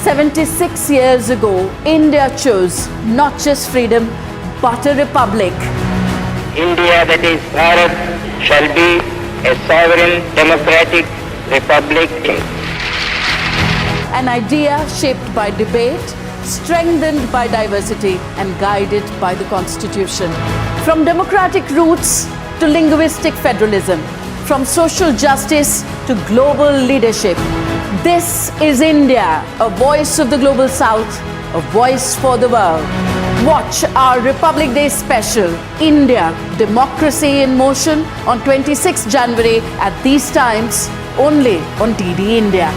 76 years ago, India chose not just freedom, but a republic. India, that is Bharat, shall be a sovereign democratic republic. An idea shaped by debate, strengthened by diversity, and guided by the Constitution. From democratic roots to linguistic federalism, from social justice to global leadership. This is India, a voice of the global South, a voice for the world. Watch our Republic Day special, India, Democracy in Motion, on 26 January at these times, only on TD India.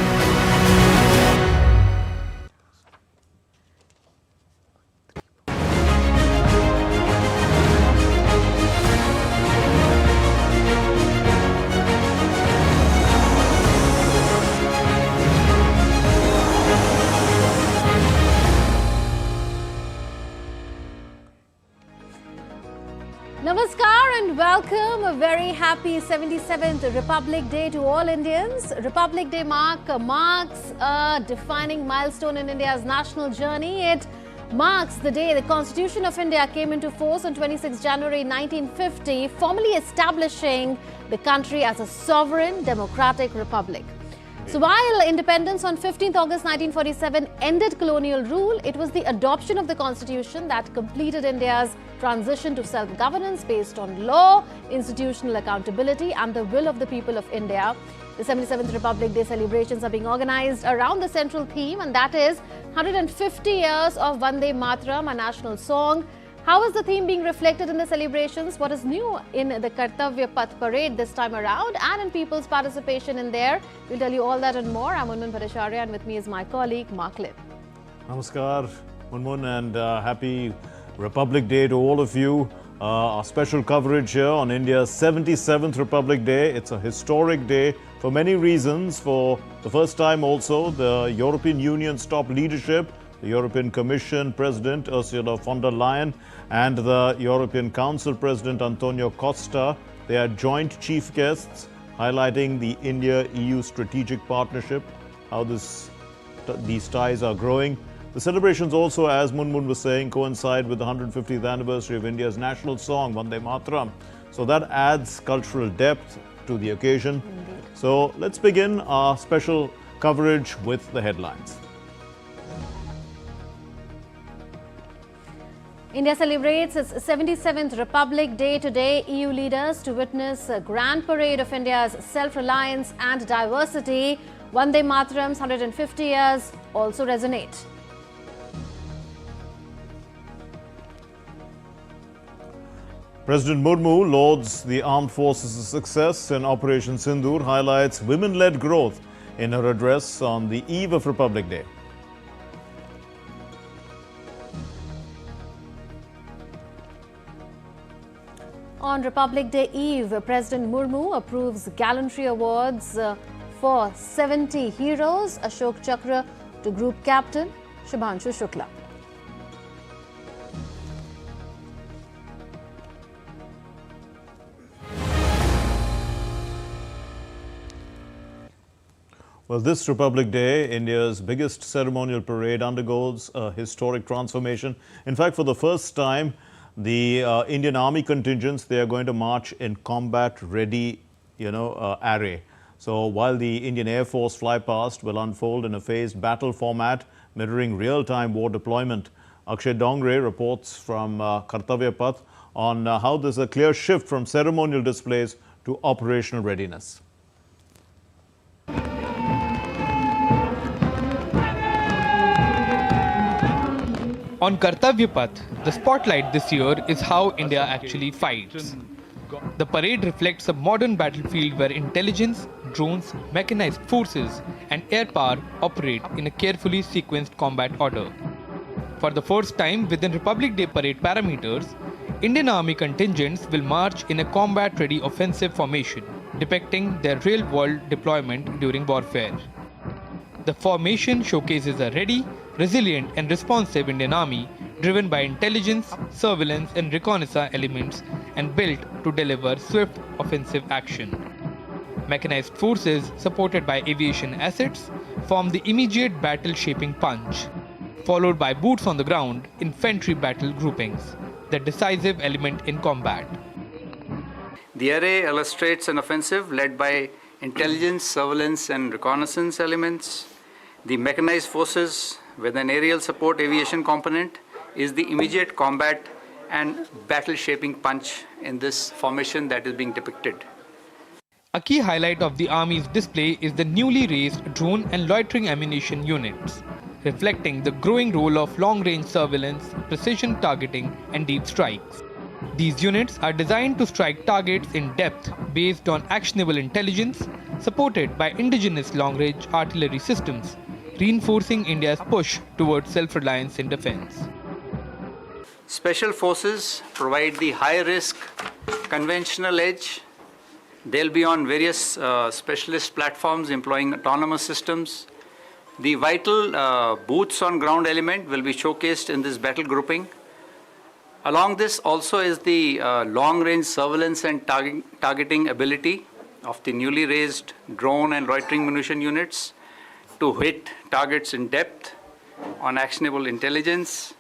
Namaskar and welcome. A very happy 77th Republic Day to all Indians. Republic Day marks a defining milestone in India's national journey. It marks the day the Constitution of India came into force on 26 January 1950, formally establishing the country as a sovereign democratic republic. So while independence on 15th August 1947 ended colonial rule, it was the adoption of the Constitution that completed India's transition to self-governance based on law, institutional accountability and the will of the people of India. The 77th Republic Day celebrations are being organized around the central theme, and that is 150 years of Vande Mataram, a national song. How is the theme being reflected in the celebrations? What is new in the Kartavya Path parade this time around and in people's participation in there? We'll tell you all that and more. I'm Murmu and with me is my colleague Mark Lip. Namaskar, Murmu, and happy Republic Day to all of you. Our special coverage here on India's 77th Republic Day. It's a historic day for many reasons. For the first time also, the European Union's top leadership, the European Commission President Ursula von der Leyen and the European Council President Antonio Costa, they are joint chief guests, highlighting the India-EU strategic partnership, how these ties are growing. The celebrations also, as Murmu was saying, coincide with the 150th anniversary of India's national song, Vande Mataram. So that adds cultural depth to the occasion. Indeed. So let's begin our special coverage with the headlines. India celebrates its 77th Republic Day today. EU leaders to witness a grand parade of India's self-reliance and diversity. Vande Mataram's 150 years also resonate. President Murmu lauds the armed forces' success in Operation Sindoor, highlights women-led growth in her address on the eve of Republic Day. On Republic Day Eve, President Murmu approves gallantry awards for 70 heroes. Ashoka Chakra to Group Captain Shubhanshu Shukla. Well, this Republic Day, India's biggest ceremonial parade, undergoes a historic transformation. In fact, for the first time, the Indian Army contingents, they are going to march in combat-ready, array. So while the Indian Air Force flypast will unfold in a phased battle format, mirroring real-time war deployment. Akshay Dongre reports from Kartavya Path on how there's a clear shift from ceremonial displays to operational readiness. On Kartavya Path, the spotlight this year is how India actually fights. The parade reflects a modern battlefield where intelligence, drones, mechanized forces and air power operate in a carefully sequenced combat order. For the first time within Republic Day parade parameters, Indian Army contingents will march in a combat-ready offensive formation, depicting their real-world deployment during warfare. The formation showcases a ready, resilient and responsive Indian Army driven by intelligence, surveillance and reconnaissance elements and built to deliver swift offensive action. Mechanized forces, supported by aviation assets, form the immediate battle-shaping punch, followed by boots on the ground, infantry battle groupings, the decisive element in combat. The array illustrates an offensive led by intelligence, surveillance, and reconnaissance elements. The mechanized forces with an aerial support aviation component is the immediate combat and battle-shaping punch in this formation that is being depicted. A key highlight of the Army's display is the newly raised drone and loitering ammunition units, reflecting the growing role of long-range surveillance, precision targeting, and deep strikes. These units are designed to strike targets in depth based on actionable intelligence, supported by indigenous long-range artillery systems, reinforcing India's push towards self-reliance in defense. Special forces provide the high-risk conventional edge. They'll be on various specialist platforms employing autonomous systems. The vital boots on ground element will be showcased in this battle grouping. Along this also is the long-range surveillance and targeting ability of the newly raised drone and loitering munition units to hit targets in depth on actionable intelligence.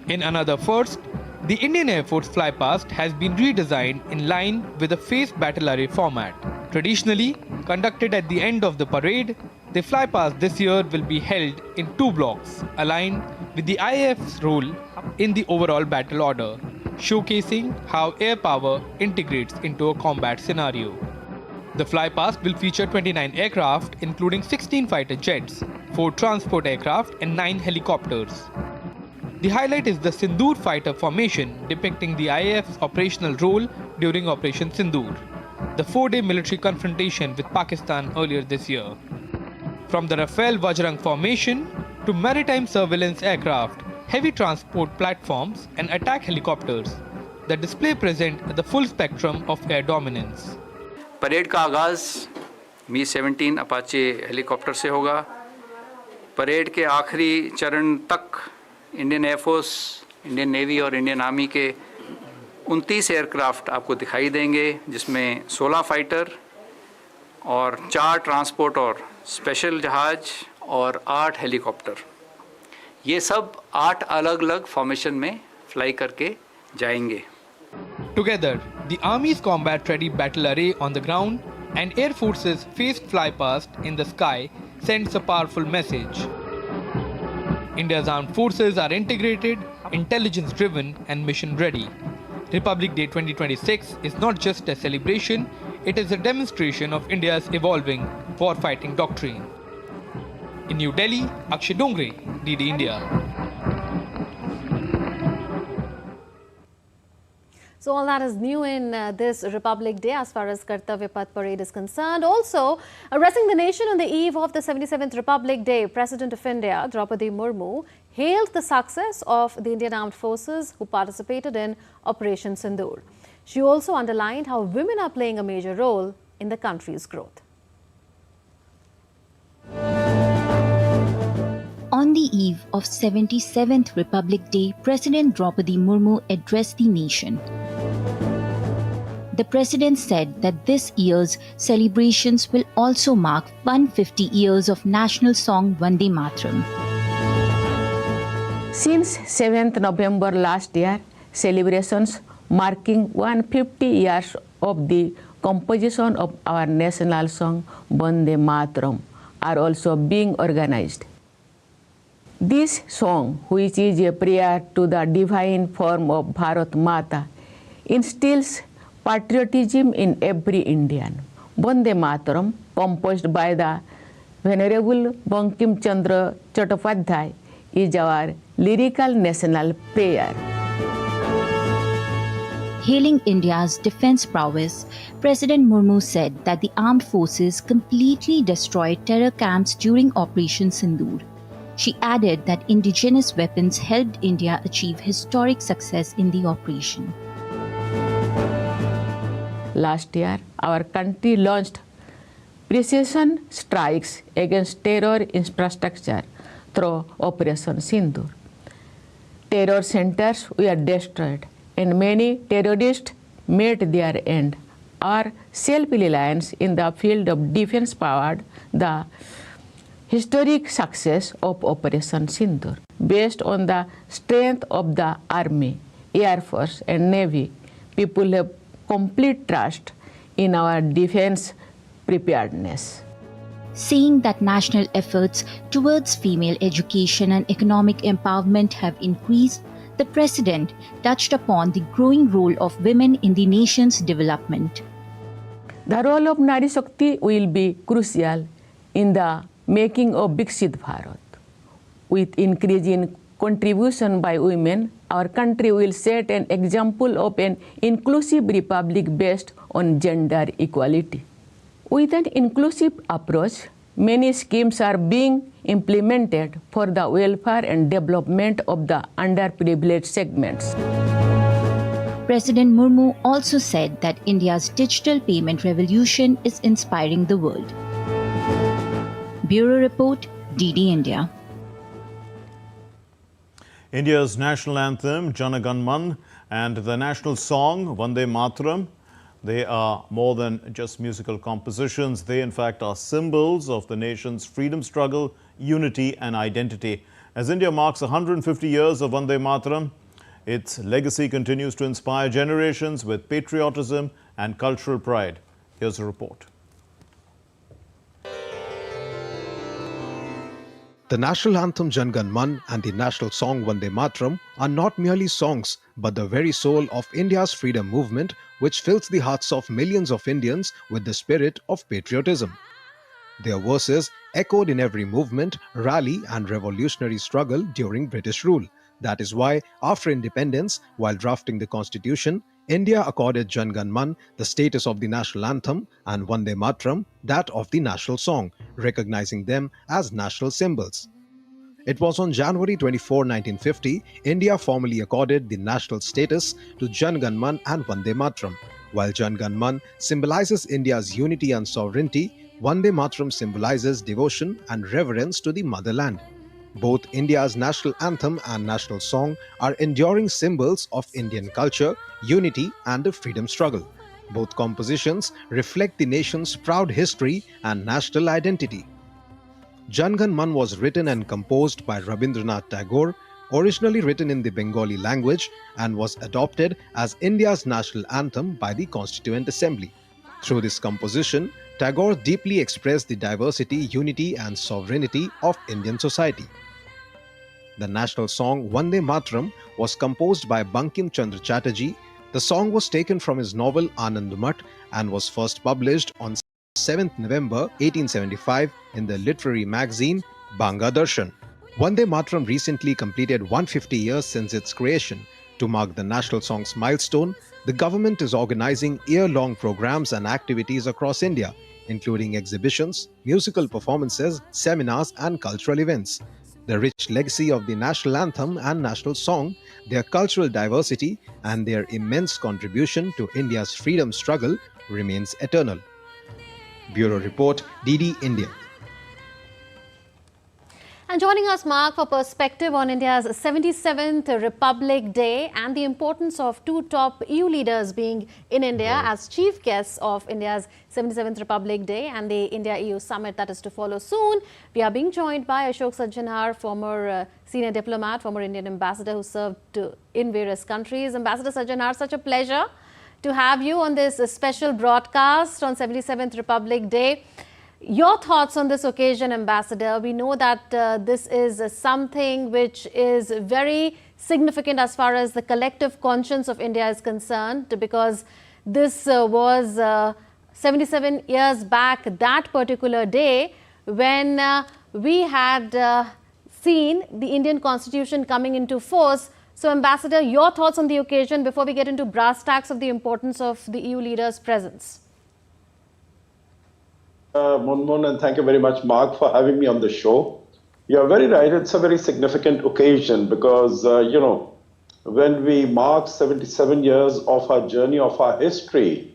In another first, the Indian Air Force flypast has been redesigned in line with a phased battle array format. Traditionally conducted at the end of the parade, the flypast this year will be held in 2 blocks, aligned with the IAF's role in the overall battle order, showcasing how air power integrates into a combat scenario. The flypast will feature 29 aircraft, including 16 fighter jets, 4 transport aircraft, and 9 helicopters. The highlight is the Sindoor fighter formation, depicting the IAF's operational role during Operation Sindoor, the 4-day military confrontation with Pakistan earlier this year. From the Rafale Vajrang formation to maritime surveillance aircraft, heavy transport platforms, and attack helicopters, the display presents the full spectrum of air dominance. Parade का आगाज़ Mi-17 Apache helicopter से होगा। Parade के आखिरी चरण तक Indian air force, Indian navy और Indian army के 29 एयरक्राफ्ट आपको दिखाई देंगे, जिसमें 16 फाइटर और 4 ट्रांसपोर्ट और स्पेशल जहाज और 8 हेलीकॉप्टर। ये सब 8 अलग-अलग फॉर्मेशन में फ्लाई करके जाएंगे। Together, the Army's combat-ready battle array on the ground and Air Force's phased flypast in the sky sends a powerful message. India's armed forces are integrated, intelligence-driven, and mission-ready. Republic Day 2026 is not just a celebration, it is a demonstration of India's evolving war-fighting doctrine. In New Delhi, Akshay Dongre, DD India. So all that is new in this Republic Day as far as Kartavya Path Parade is concerned. Also, addressing the nation on the eve of the 77th Republic Day, President of India, Draupadi Murmu, hailed the success of the Indian Armed Forces who participated in Operation Sindoor. She also underlined how women are playing a major role in the country's growth. On the eve of 77th Republic Day, President Draupadi Murmu addressed the nation. The President said that this year's celebrations will also mark 150 years of national song Vande Mataram. Since 7th November last year, celebrations marking 150 years of the composition of our national song Vande Mataram are also being organized. This song, which is a prayer to the divine form of Bharat Mata, instills patriotism in every Indian. Vande Mataram, composed by the Venerable Bankim Chandra Chattopadhyay, is our lyrical national prayer. Hailing India's defense prowess, President Murmu said that the armed forces completely destroyed terror camps during Operation Sindoor. She added that indigenous weapons helped India achieve historic success in the operation. Last year, our country launched precision strikes against terror infrastructure through Operation Sindoor. Terror centers were destroyed and many terrorists met their end. our self-reliance in the field of defense powered the historic success of Operation Sindoor. Based on the strength of the Army, Air Force and Navy, people have complete trust in our defense preparedness. Saying that national efforts towards female education and economic empowerment have increased, the President touched upon the growing role of women in the nation's development. The role of Nari Shakti will be crucial in the making of Viksit Bharat. With increasing contribution by women, our country will set an example of an inclusive republic based on gender equality. With an inclusive approach, many schemes are being implemented for the welfare and development of the underprivileged segments. President Murmu also said that India's digital payment revolution is inspiring the world. Bureau Report, DD India. India's national anthem, Jana Gan Man, and the national song, Vande Mataram, they are more than just musical compositions. They, in fact, are symbols of the nation's freedom struggle, unity and identity. As India marks 150 years of Vande Mataram, its legacy continues to inspire generations with patriotism and cultural pride. Here's a report. The national anthem Jan Gan Man and the national song Vande Mataram are not merely songs, but the very soul of India's freedom movement, which fills the hearts of millions of Indians with the spirit of patriotism. Their verses echoed in every movement, rally and revolutionary struggle during British rule. That is why, after independence, while drafting the constitution, India accorded Jan Gan Man the status of the national anthem and Vande Mataram that of the national song, recognizing them as national symbols. It was on January 24, 1950, India formally accorded the national status to Jan Gan Man and Vande Mataram. While Jan Gan Man symbolizes India's unity and sovereignty, Vande Mataram symbolizes devotion and reverence to the motherland. Both India's national anthem and national song are enduring symbols of Indian culture, unity and the freedom struggle. Both compositions reflect the nation's proud history and national identity. Jan Gan Man was written and composed by Rabindranath Tagore, originally written in the Bengali language, and was adopted as India's national anthem by the Constituent Assembly. Through this composition, Tagore deeply expressed the diversity, unity and sovereignty of Indian society. The national song Vande Mataram was composed by Bankim Chandra Chatterjee. The song was taken from his novel Anand Mat and was first published on 7th November 1875 in the literary magazine Doordarshan. Vande Mataram recently completed 150 years since its creation. To mark the national song's milestone, the government is organizing year-long programs and activities across India, including exhibitions, musical performances, seminars and cultural events. The rich legacy of the national anthem and national song, their cultural diversity and their immense contribution to India's freedom struggle remains eternal. Bureau Report, DD India. And joining us, Mark, for perspective on India's 77th Republic Day and the importance of two top EU leaders being in India as chief guests of India's 77th Republic Day and the India-EU summit that is to follow soon. We are being joined by Ashoka Sajjanar, former senior diplomat, former Indian ambassador who served in various countries. Ambassador Sajjanar, such a pleasure to have you on this special broadcast on 77th Republic Day. Your thoughts on this occasion, Ambassador? We know that this is something which is very significant as far as the collective conscience of India is concerned, because this was 77 years back, that particular day, when we had seen the Indian Constitution coming into force. So, Ambassador, your thoughts on the occasion before we get into brass tacks of the importance of the EU leaders' presence. Murmu, and thank you very much, Mark, for having me on the show. You're very right. It's a very significant occasion because, when we mark 77 years of our journey, of our history,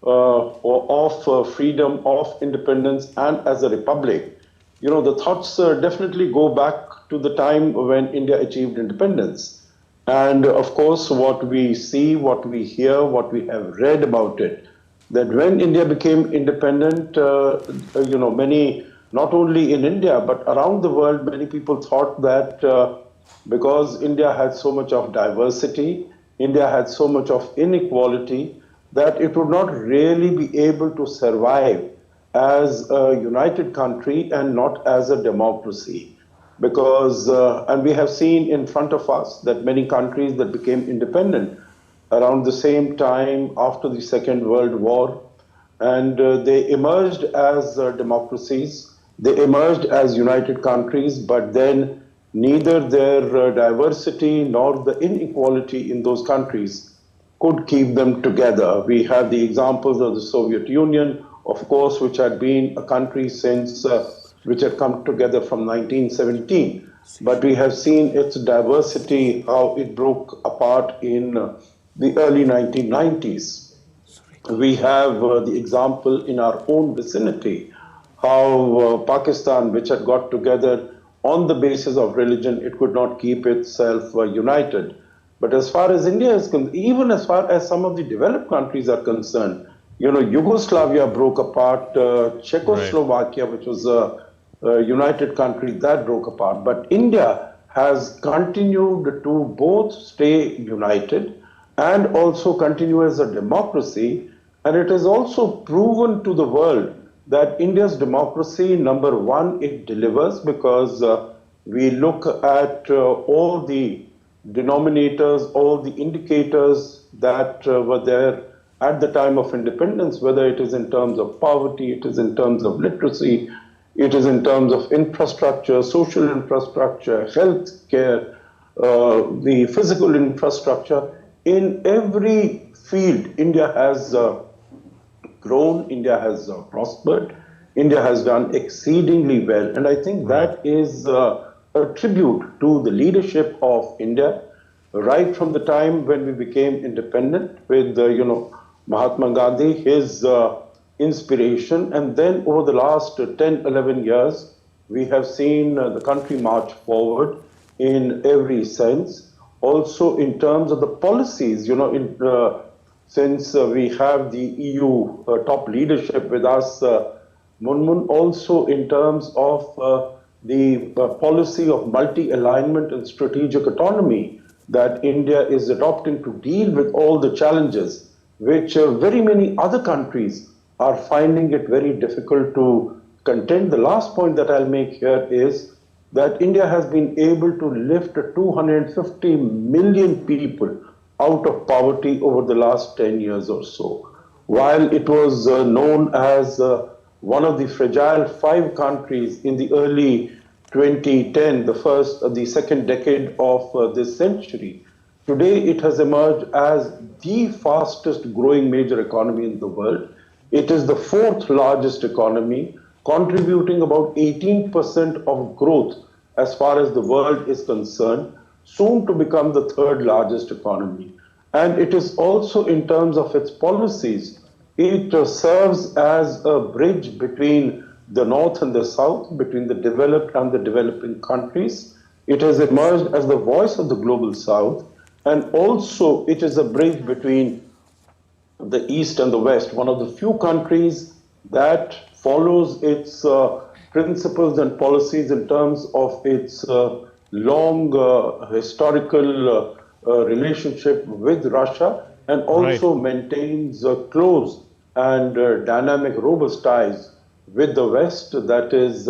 of freedom, of independence, and as a republic, the thoughts definitely go back to the time when India achieved independence. And of course, what we see, what we hear, what we have read about it, that when India became independent, many, not only in India, but around the world, many people thought that because India had so much of diversity, India had so much of inequality, that it would not really be able to survive as a united country and not as a democracy. Because, and we have seen in front of us that many countries that became independent around the same time after the Second World War, and they emerged as democracies, they emerged as united countries, but then neither their diversity nor the inequality in those countries could keep them together. We have the examples of the Soviet Union, of course, which had been a country since, which had come together from 1917. But we have seen its diversity, how it broke apart in the early 1990s. We have the example in our own vicinity, how Pakistan, which had got together on the basis of religion, it could not keep itself united. But as far as India is concerned, even as far as some of the developed countries are concerned, Yugoslavia broke apart, Czechoslovakia, which was a united country, that broke apart. But India has continued to both stay united and also continue as a democracy. And it is also proven to the world that India's democracy, number one, it delivers, because we look at all the denominators, all the indicators that were there at the time of independence, whether it is in terms of poverty, it is in terms of literacy, it is in terms of infrastructure, social infrastructure, health care, the physical infrastructure. In every field, India has grown, India has prospered, India has done exceedingly well. And I think that is a tribute to the leadership of India, right from the time when we became independent with, Mahatma Gandhi, his inspiration. And then over the last 10, 11 years, we have seen the country march forward in every sense. Also in terms of the policies, since we have the EU top leadership with us, Murmu, also in terms of the policy of multi-alignment and strategic autonomy that India is adopting to deal with all the challenges, which very many other countries are finding it very difficult to contend. The last point that I'll make here is that India has been able to lift 250 million people out of poverty over the last 10 years or so. While it was known as one of the fragile 5 countries in the early 2010, the second decade of this century, today it has emerged as the fastest growing major economy in the world. It is the 4th largest economy, contributing about 18% of growth as far as the world is concerned, soon to become the 3rd largest economy. And it is also, in terms of its policies, it serves as a bridge between the North and the South, between the developed and the developing countries. It has emerged as the voice of the global South, and also it is a bridge between the East and the West, one of the few countries that follows its principles and policies in terms of its long historical relationship with Russia, and also maintains close and dynamic, robust ties with the West, that is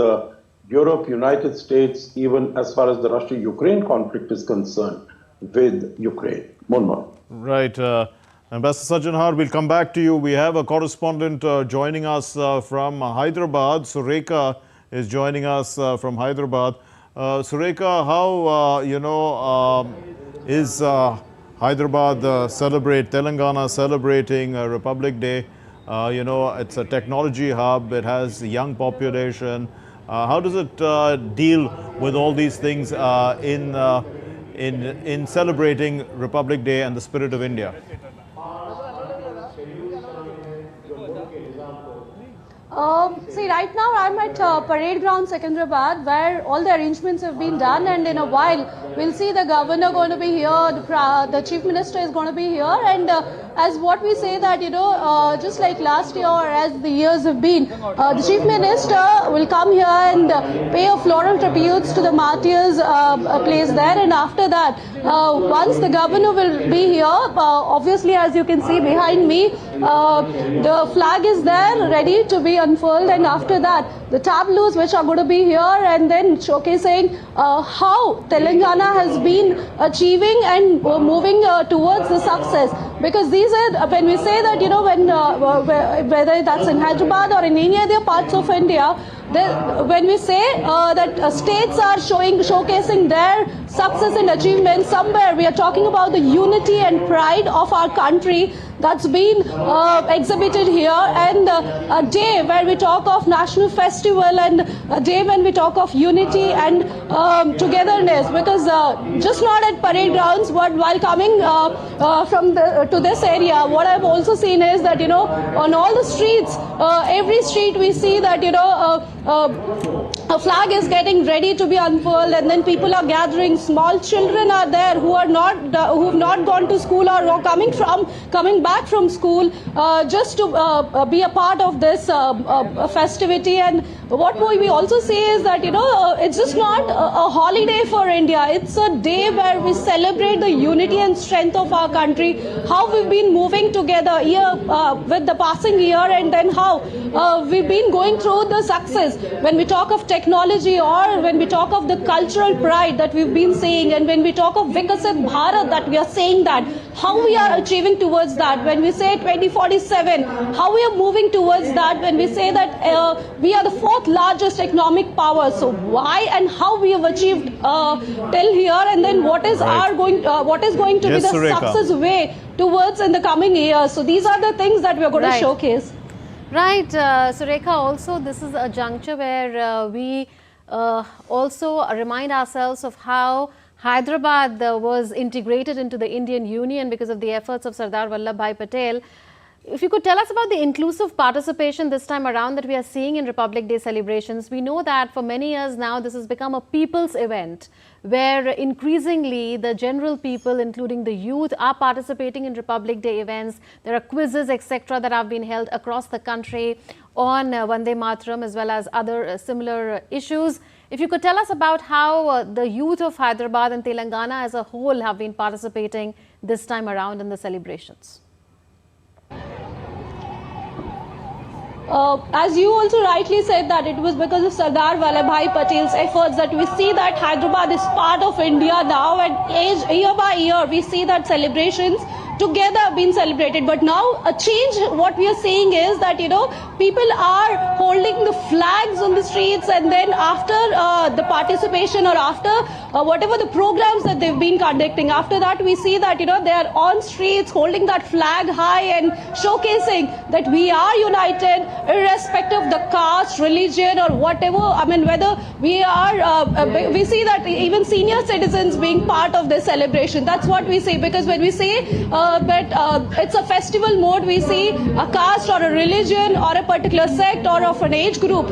Europe, United States, even as far as the Russia-Ukraine conflict is concerned with Ukraine. Murmu. Right. Ambassador Sajjanhar, we'll come back to you. We have a correspondent joining us from Hyderabad. Sureka is joining us from Hyderabad. Sureka, how, is Hyderabad Telangana celebrating Republic Day? It's a technology hub. It has a young population. How does it deal with all these things in celebrating Republic Day and the spirit of India? So See, right now I'm at Parade Ground, Secunderabad, where all the arrangements have been done, and in a while we'll see the governor going to be here, the chief minister is going to be here, and as what we say that, just like last year or as the years have been, the chief minister will come here and pay a floral tributes to the martyrs place there, and after that, once the governor will be here, obviously as you can see behind me, the flag is there ready to be unfurled, and after that the tableaus which are going to be here and then showcasing how Telangana has been achieving and moving towards the success, because these are, when we say that, whether that's in Hyderabad or in any other parts of India, when we say that states are showcasing their success and achievements, somewhere we are talking about the unity and pride of our country that's been exhibited here, and a day where we talk of national festival, and a day when we talk of unity and togetherness, because just not at parade grounds, but while coming to this area, what I've also seen is that, on all the streets, every street we see that, a flag is getting ready to be unfurled, and then people are gathering. Small children are there who have not gone to school or are coming back from school just to be a part of this festivity. And what we also see is that, it's just not a holiday for India. It's a day where we celebrate the unity and strength of our country, how we've been moving together year with the passing year, and then how we've been going through the success. When we talk of technology, or when we talk of the cultural pride that we've been seeing, and when we talk of Vikasit Bharat, that we are saying that, how we are achieving towards that. When we say 2047, how we are moving towards that. When we say that we are the fourth largest economic power, so why and how we have achieved till here, and then what is what is going to be the success way towards in the coming years. So these are the things that we are going to showcase. Right, Surekha, also this is a juncture where we also remind ourselves of how Hyderabad was integrated into the Indian Union because of the efforts of Sardar Vallabhbhai Patel. If you could tell us about the inclusive participation this time around that we are seeing in Republic Day celebrations. We know that for many years now this has become a people's event where increasingly the general people, including the youth, are participating in Republic Day events. There are quizzes, etc. that have been held across the country on Vande Mataram as well as other similar issues. If you could tell us about how the youth of Hyderabad and Telangana as a whole have been participating this time around in the celebrations. As you also rightly said that it was because of Sardar Vallabhbhai Patel's efforts that we see that Hyderabad is part of India now, and year by year we see that celebrations together being celebrated. But now a change, what we are seeing is that, people are holding the flags on the streets, and then after the participation or after whatever the programs that they've been conducting, after that we see that, they are on streets holding that flag high and showcasing that we are united irrespective of the caste, religion or whatever. I mean, whether we are, we see that even senior citizens being part of this celebration. That's what we see, because when we say that it's a festival mode, we see a caste or a religion or a particular sect or of an age group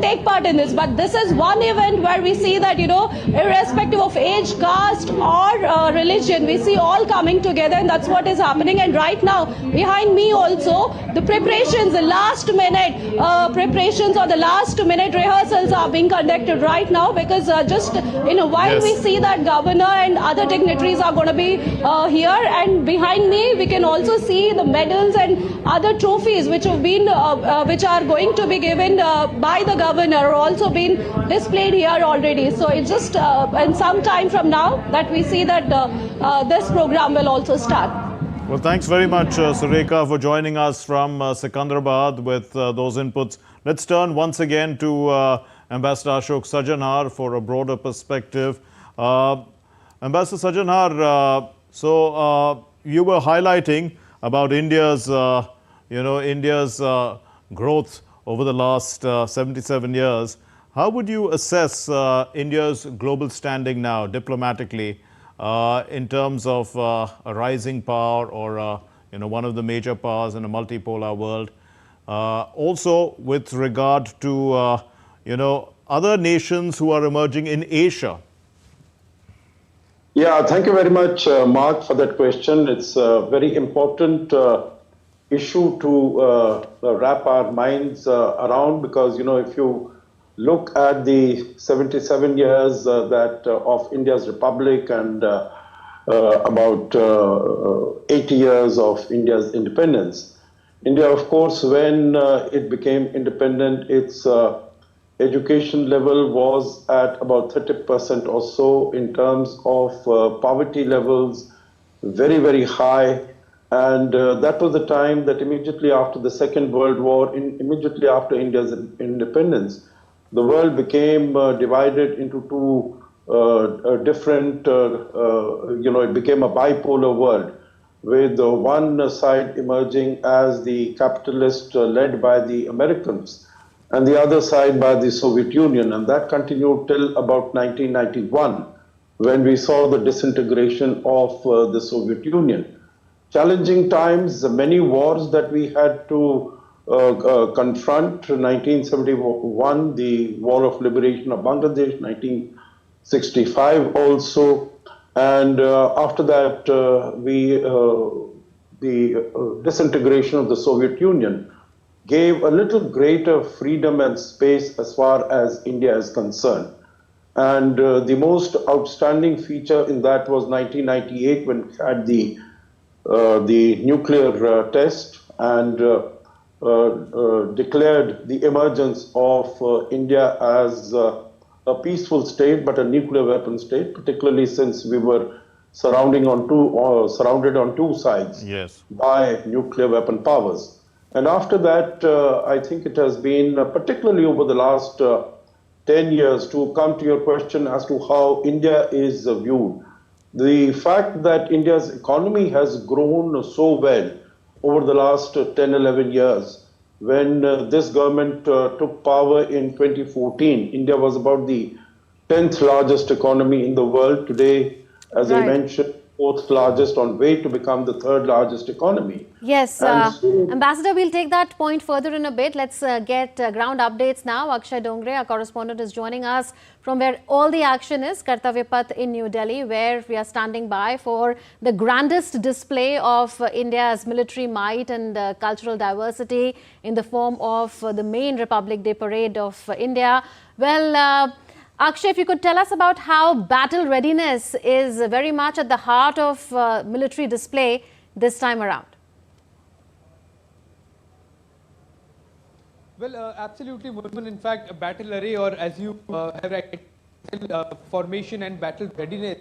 take part in this. But this is one event where we see that, irrespective of age, caste or religion, we see all coming together, and that's what is happening. And right now, behind me also, the preparations, the last minute preparations or the last minute rehearsals are being conducted right now, because just in a while we see that governor and other dignitaries are going to be here, and behind me we can also see the medals and other trophies which have been which are going to be given by the governor, also been displayed here already. So it's just in some time from now that we see that this program will also start. Well, thanks very much, Surekha, for joining us from Secunderabad with those inputs. Let's turn once again to Ambassador Ashok Sajanhar for a broader perspective. Ambassador Sajanhar, so you were highlighting about India's, India's growth over the last 77 years. How would you assess India's global standing now, diplomatically, in terms of a rising power or, one of the major powers in a multipolar world? also with regard to, other nations who are emerging in Asia? Yeah, thank you very much, Mark, for that question. It's a very important issue to wrap our minds around because, if you look at the 77 years of India's republic and about 80 years of India's independence, India, of course, when it became independent, its education level was at about 30% or so in terms of poverty levels, very, very high. And that was the time that immediately after the Second World War, immediately after India's independence, the world became divided into two different, it became a bipolar world with one side emerging as the capitalist led by the Americans and the other side by the Soviet Union. And that continued till about 1991, when we saw the disintegration of the Soviet Union. Challenging times, many wars that we had to confront. 1971, the War of Liberation of Bangladesh, 1965 also. And after that, the disintegration of the Soviet Union gave a little greater freedom and space as far as India is concerned. And the most outstanding feature in that was 1998 when we had the nuclear test and declared the emergence of India as a peaceful state, but a nuclear weapon state, particularly since we were surrounded on two sides by nuclear weapon powers. And after that, I think it has been, particularly over the last 10 years, to come to your question as to how India is viewed. The fact that India's economy has grown so well over the last 10, 11 years, when this government took power in 2014, India was about the 10th largest economy in the world. Today, as I mentioned, 4th largest, on way to become the 3rd largest economy. Yes, Ambassador, we'll take that point further in a bit. Let's get ground updates now. Akshay Dongre, our correspondent, is joining us from where all the action is, Kartavya Path in New Delhi, where we are standing by for the grandest display of India's military might and cultural diversity in the form of the main Republic Day parade of India. Well, Akshay, if you could tell us about how battle readiness is very much at the heart of military display this time around. Well, absolutely, Murmu. In fact, a battle array, or as you have formation and battle readiness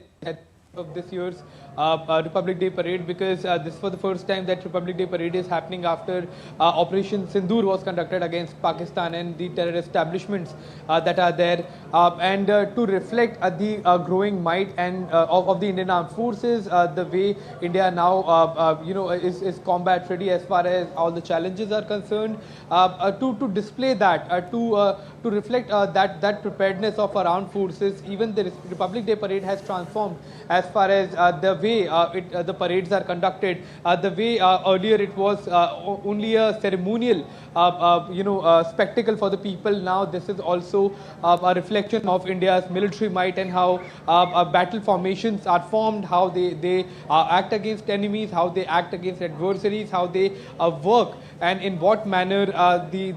of this year's Republic Day parade, because this is for the first time that Republic Day parade is happening after Operation Sindoor was conducted against Pakistan and the terror establishments that are there, and to reflect the growing might and of the Indian Armed Forces, the way India now is combat ready as far as all the challenges are concerned, to display that, to reflect that preparedness of our armed forces. Even the Republic Day parade has transformed as far as the way the parades are conducted. The way earlier it was only a ceremonial spectacle for the people. Now this is also a reflection of India's military might and how battle formations are formed, how they act against enemies, how they act against adversaries, how they work, and in what manner the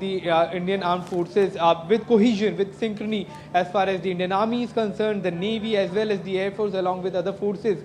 Indian Armed Forces, with cohesion, with synchrony, as far as the Indian Army is concerned, the Navy as well as the Air Force, along with other forces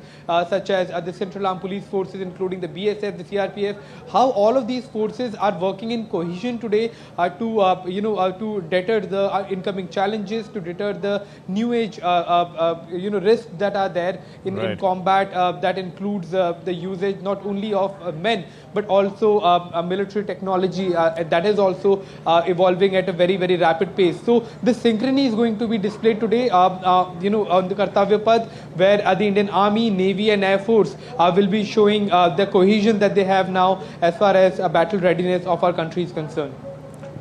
such as the Central Armed Police Forces, including the BSF, the CRPF, how all of these forces are working in cohesion today to deter the incoming challenges, to deter the new age risks that are there in combat. That includes the usage not only of men but also military technology that is also evolving at a very, very rapid pace. So the synchrony is going to be displayed today on the Kartavya Path, where the Indian Army, Navy and Air Force will be showing the cohesion that they have now as far as battle readiness of our country is concerned.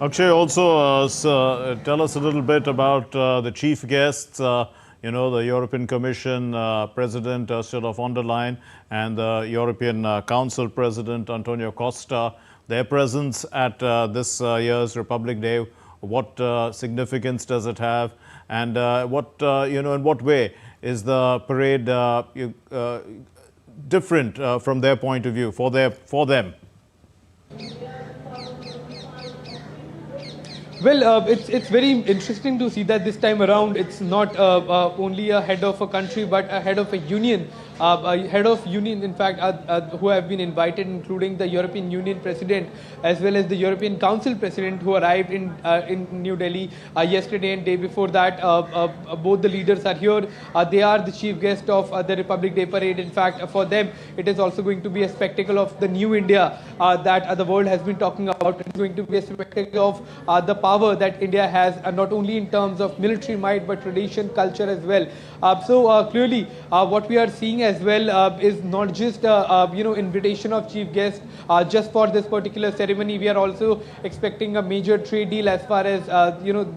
Akshay, also tell us a little bit about the chief guests, the European Commission President Ursula von der Leyen and the European Council President Antonio Costa, their presence at this year's Republic Day. What significance does it have, and in what way is the parade different from their point of view, for them? Well, it's very interesting to see that this time around it's not only a head of a country but a head of a union. A head of union, in fact, who have been invited, including the European Union President as well as the European Council President, who arrived in New Delhi yesterday and day before that. Both the leaders are here. They are the chief guest of the Republic Day Parade. In fact, for them, it is also going to be a spectacle of the new India that the world has been talking about. It's going to be a spectacle of the power that India has, not only in terms of military might, but tradition, culture as well. Clearly, what we are seeing as well is not just invitation of chief guests just for this particular ceremony. We are also expecting a major trade deal as far as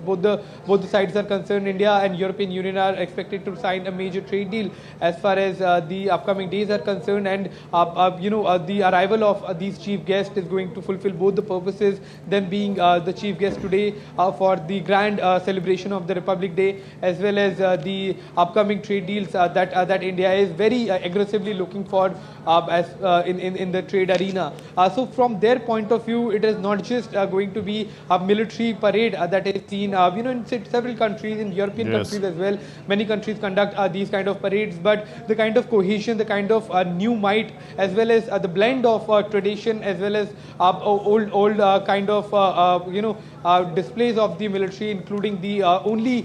both the sides are concerned. India and European Union are expected to sign a major trade deal as far as the upcoming days are concerned, and the arrival of these chief guests is going to fulfill both the purposes, them being the chief guest today for the grand celebration of the Republic Day, as well as the upcoming trade deals that India is very aggressively looking for in the trade arena. So from their point of view, it is not just going to be a military parade that is seen in several countries, in European countries as well. Many countries conduct these kind of parades, but the kind of cohesion, the kind of new might, as well as the blend of tradition, as well as old kind of displays of the military, including the only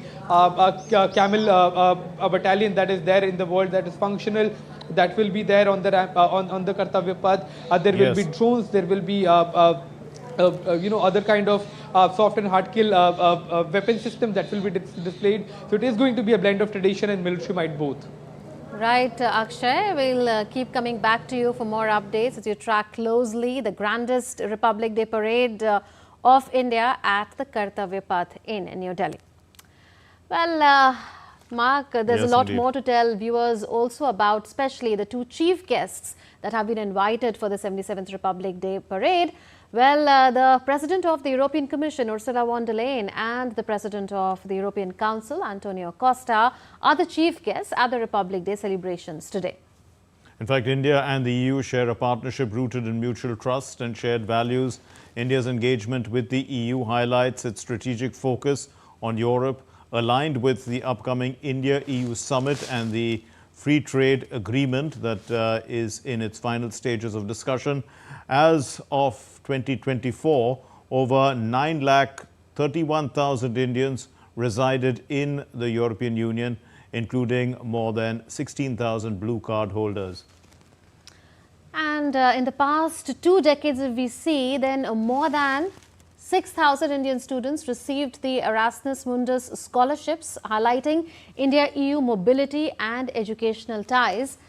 camel battalion that is there in the world that is functional, that will be there on the on the Kartavya Path. There will be drones, there will be other kind of soft and hard kill weapon systems that will be displayed. So it is going to be a blend of tradition and military might both. Right, Akshay, we'll keep coming back to you for more updates as you track closely the grandest Republic Day parade of India at the Kartavya Path in New Delhi. Well, Mark, there's a lot more to tell viewers also about, especially the two chief guests that have been invited for the 77th Republic Day parade. Well, the President of the European Commission, Ursula von der Leyen, and the President of the European Council, Antonio Costa, are the chief guests at the Republic Day celebrations today. In fact, India and the EU share a partnership rooted in mutual trust and shared values. India's engagement with the EU highlights its strategic focus on Europe, aligned with the upcoming India-EU summit and the free trade agreement that is in its final stages of discussion. As of 2024, over 9,31,000 Indians resided in the European Union, including more than 16,000 blue card holders. And in the past 2 decades, if we see, then more than 6,000 Indian students received the Erasmus Mundus scholarships, highlighting India-EU mobility and educational ties.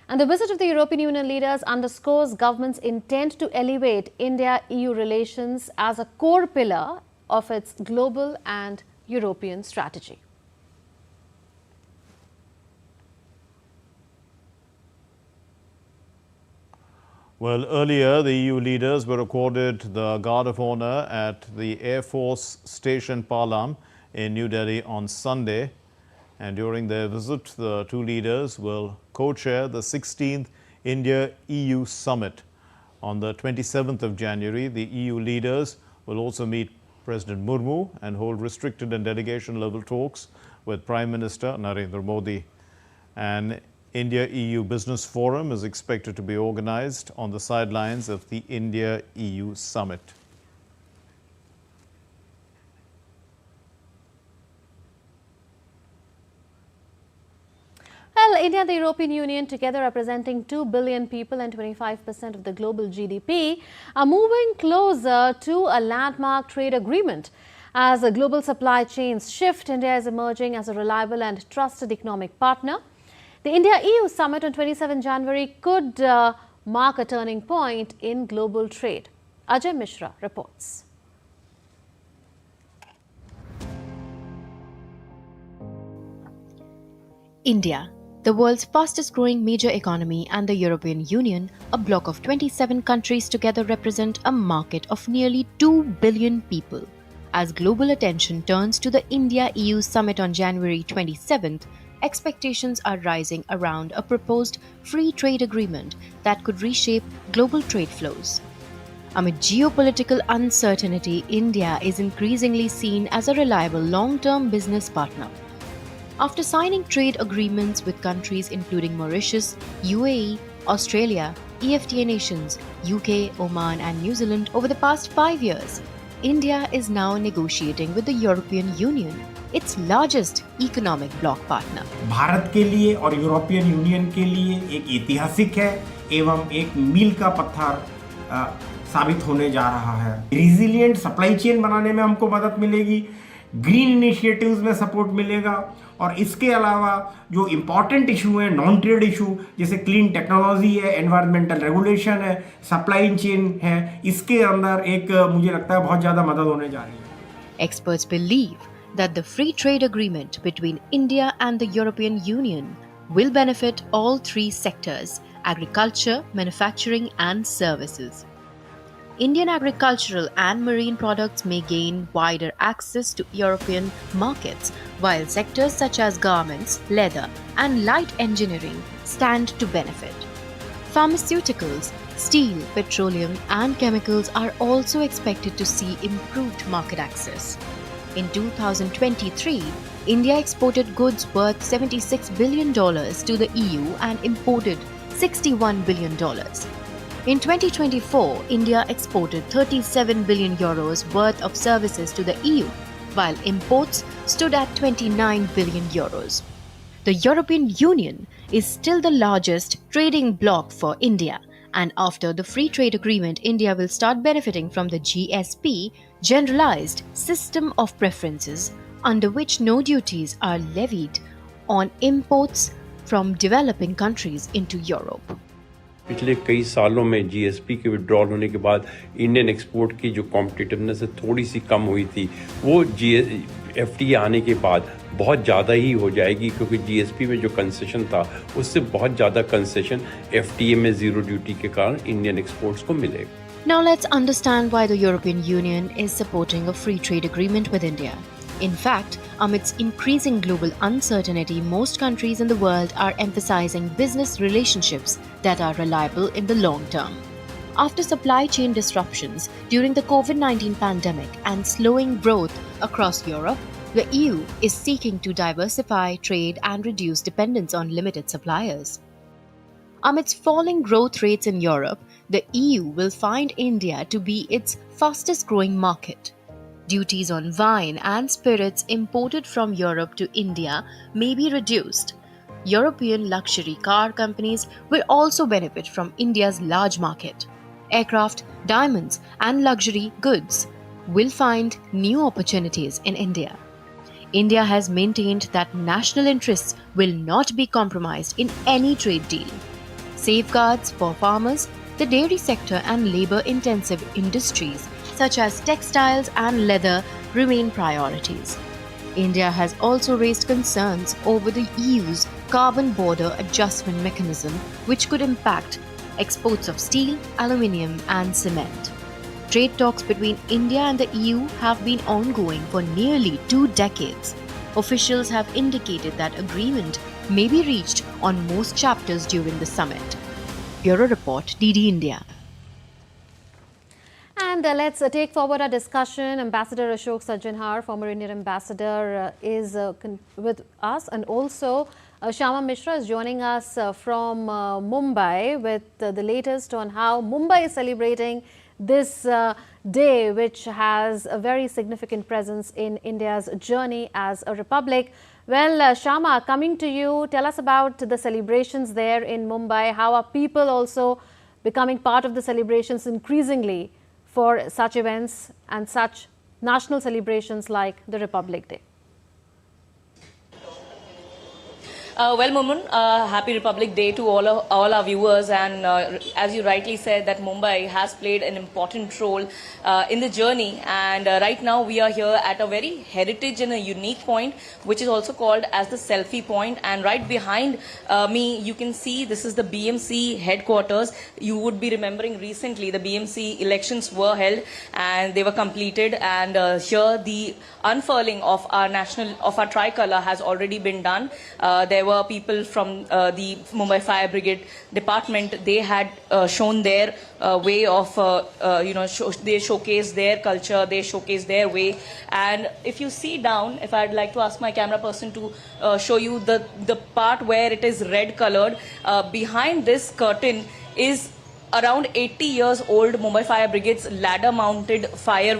And the visit of the European Union leaders underscores government's intent to elevate India-EU relations as a core pillar of its global and European strategy. Well, earlier, the EU leaders were accorded the Guard of Honor at the Air Force Station Palam in New Delhi on Sunday. And during their visit, the two leaders will co-chair the 16th India-EU Summit. On the 27th of January, the EU leaders will also meet President Murmu and hold restricted and delegation-level talks with Prime Minister Narendra Modi. An India-EU Business Forum is expected to be organized on the sidelines of the India-EU Summit. Well, India and the European Union, together representing 2 billion people and 25% of the global GDP, are moving closer to a landmark trade agreement. As the global supply chains shift, India is emerging as a reliable and trusted economic partner. The India-EU Summit on 27 January could mark a turning point in global trade. Ajay Mishra reports. India, The world's fastest growing major economy and the European Union, a bloc of 27 countries together, represent a market of nearly 2 billion people. As global attention turns to the India-EU summit on January 27th, expectations are rising around a proposed free trade agreement that could reshape global trade flows. Amid geopolitical uncertainty, India is increasingly seen as a reliable long-term business partner. After signing trade agreements with countries including Mauritius, UAE, Australia, EFTA nations, UK, Oman and New Zealand over the past 5 years, India is now negotiating with the European Union, its largest economic bloc partner. Bharat के लिए और European union के लिए एक ऐतिहासिक है एवं एक मील का पत्थर साबित होने जा रहा है। रिजिलिएंट सप्लाई चेन बनाने में हमको मदद मिलेगी, ग्रीन इनिशिएटिव्स में सपोर्ट मिलेगा और इसके अलावा जो इम्पॉर्टेंट इशू है नॉन ट्रेड इशू जैसे क्लीन टेक्नोलॉजी है, एनवायरमेंटल रेगुलेशन है, सप्लाई चेन है, इसके अंदर एक मुझे लगता है बहुत ज़्यादा मदद होने जा रही है। Experts believe that the free trade agreement between India and the European Union will benefit all three sectors: agriculture, manufacturing and services. Indian agricultural and marine products may gain wider access to European markets, while sectors such as garments, leather, and light engineering stand to benefit. Pharmaceuticals, steel, petroleum, and chemicals are also expected to see improved market access. In 2023, India exported goods worth $76 billion to the EU and imported $61 billion. In 2024, India exported 37 billion euros worth of services to the EU, while imports stood at 29 billion euros. The European Union is still the largest trading bloc for India, and after the free trade agreement, India will start benefiting from the GSP, Generalized System of Preferences, under which no duties are levied on imports from developing countries into Europe. पिछले कई सालों में GSP के withdrawal होने के बाद Indian export की जो कॉम्पिटिटिवनेस है थोड़ी सी कम हुई थी, वो एफटीए आने के बाद बहुत ज़्यादा ही हो जाएगी क्योंकि जीएसपी में जो कंसेशन था उससे बहुत ज़्यादा कंसेशन एफटीए में ज़ीरो ड्यूटी के कारण इंडियन एक्सपोर्ट्स को मिलेगा. Now let's understand why the European Union is supporting a free trade agreement with India. In fact, amidst increasing global uncertainty, most countries in the world are emphasizing business relationships that are reliable in the long term. After supply chain disruptions during the COVID-19 pandemic and slowing growth across Europe, the EU is seeking to diversify trade and reduce dependence on limited suppliers. Amidst falling growth rates in Europe, the EU will find India to be its fastest growing market. Duties on wine and spirits imported from Europe to India may be reduced. European luxury car companies will also benefit from India's large market. Aircraft, diamonds, and luxury goods will find new opportunities in India. India has maintained that national interests will not be compromised in any trade deal. Safeguards for farmers, the dairy sector, and labor-intensive industries such as textiles and leather remain priorities. India has also raised concerns over the EU's carbon border adjustment mechanism, which could impact exports of steel, aluminium, and cement. Trade talks between India and the EU have been ongoing for nearly 2 decades. Officials have indicated that agreement may be reached on most chapters during the summit. Bureau Report, DD India. And let's take forward our discussion. Ambassador Ashok Sajjanhar, former Indian ambassador, is with us, and also Shama Mishra is joining us from Mumbai with the latest on how Mumbai is celebrating this day, which has a very significant presence in India's journey as a republic. Well, Shama, coming to you, tell us about the celebrations there in Mumbai. How are people also becoming part of the celebrations increasingly for such events and such national celebrations like the Republic Day? Well, Murmu, happy Republic Day to all our viewers. And as you rightly said, that Mumbai has played an important role in the journey. And right now we are here at a very heritage and a unique point, which is also called as the selfie point. And right behind me, you can see this is the BMC headquarters. You would be remembering recently the BMC elections were held and they were completed. And here the unfurling of our tricolor has already been done. There were people from the Mumbai Fire Brigade department. They had shown their way of, they showcased their culture, they showcased their way. And if you see down, if I'd like to ask my camera person to show you the part where it is red colored, behind this curtain is around 80 years old Mumbai Fire Brigade's ladder mounted fire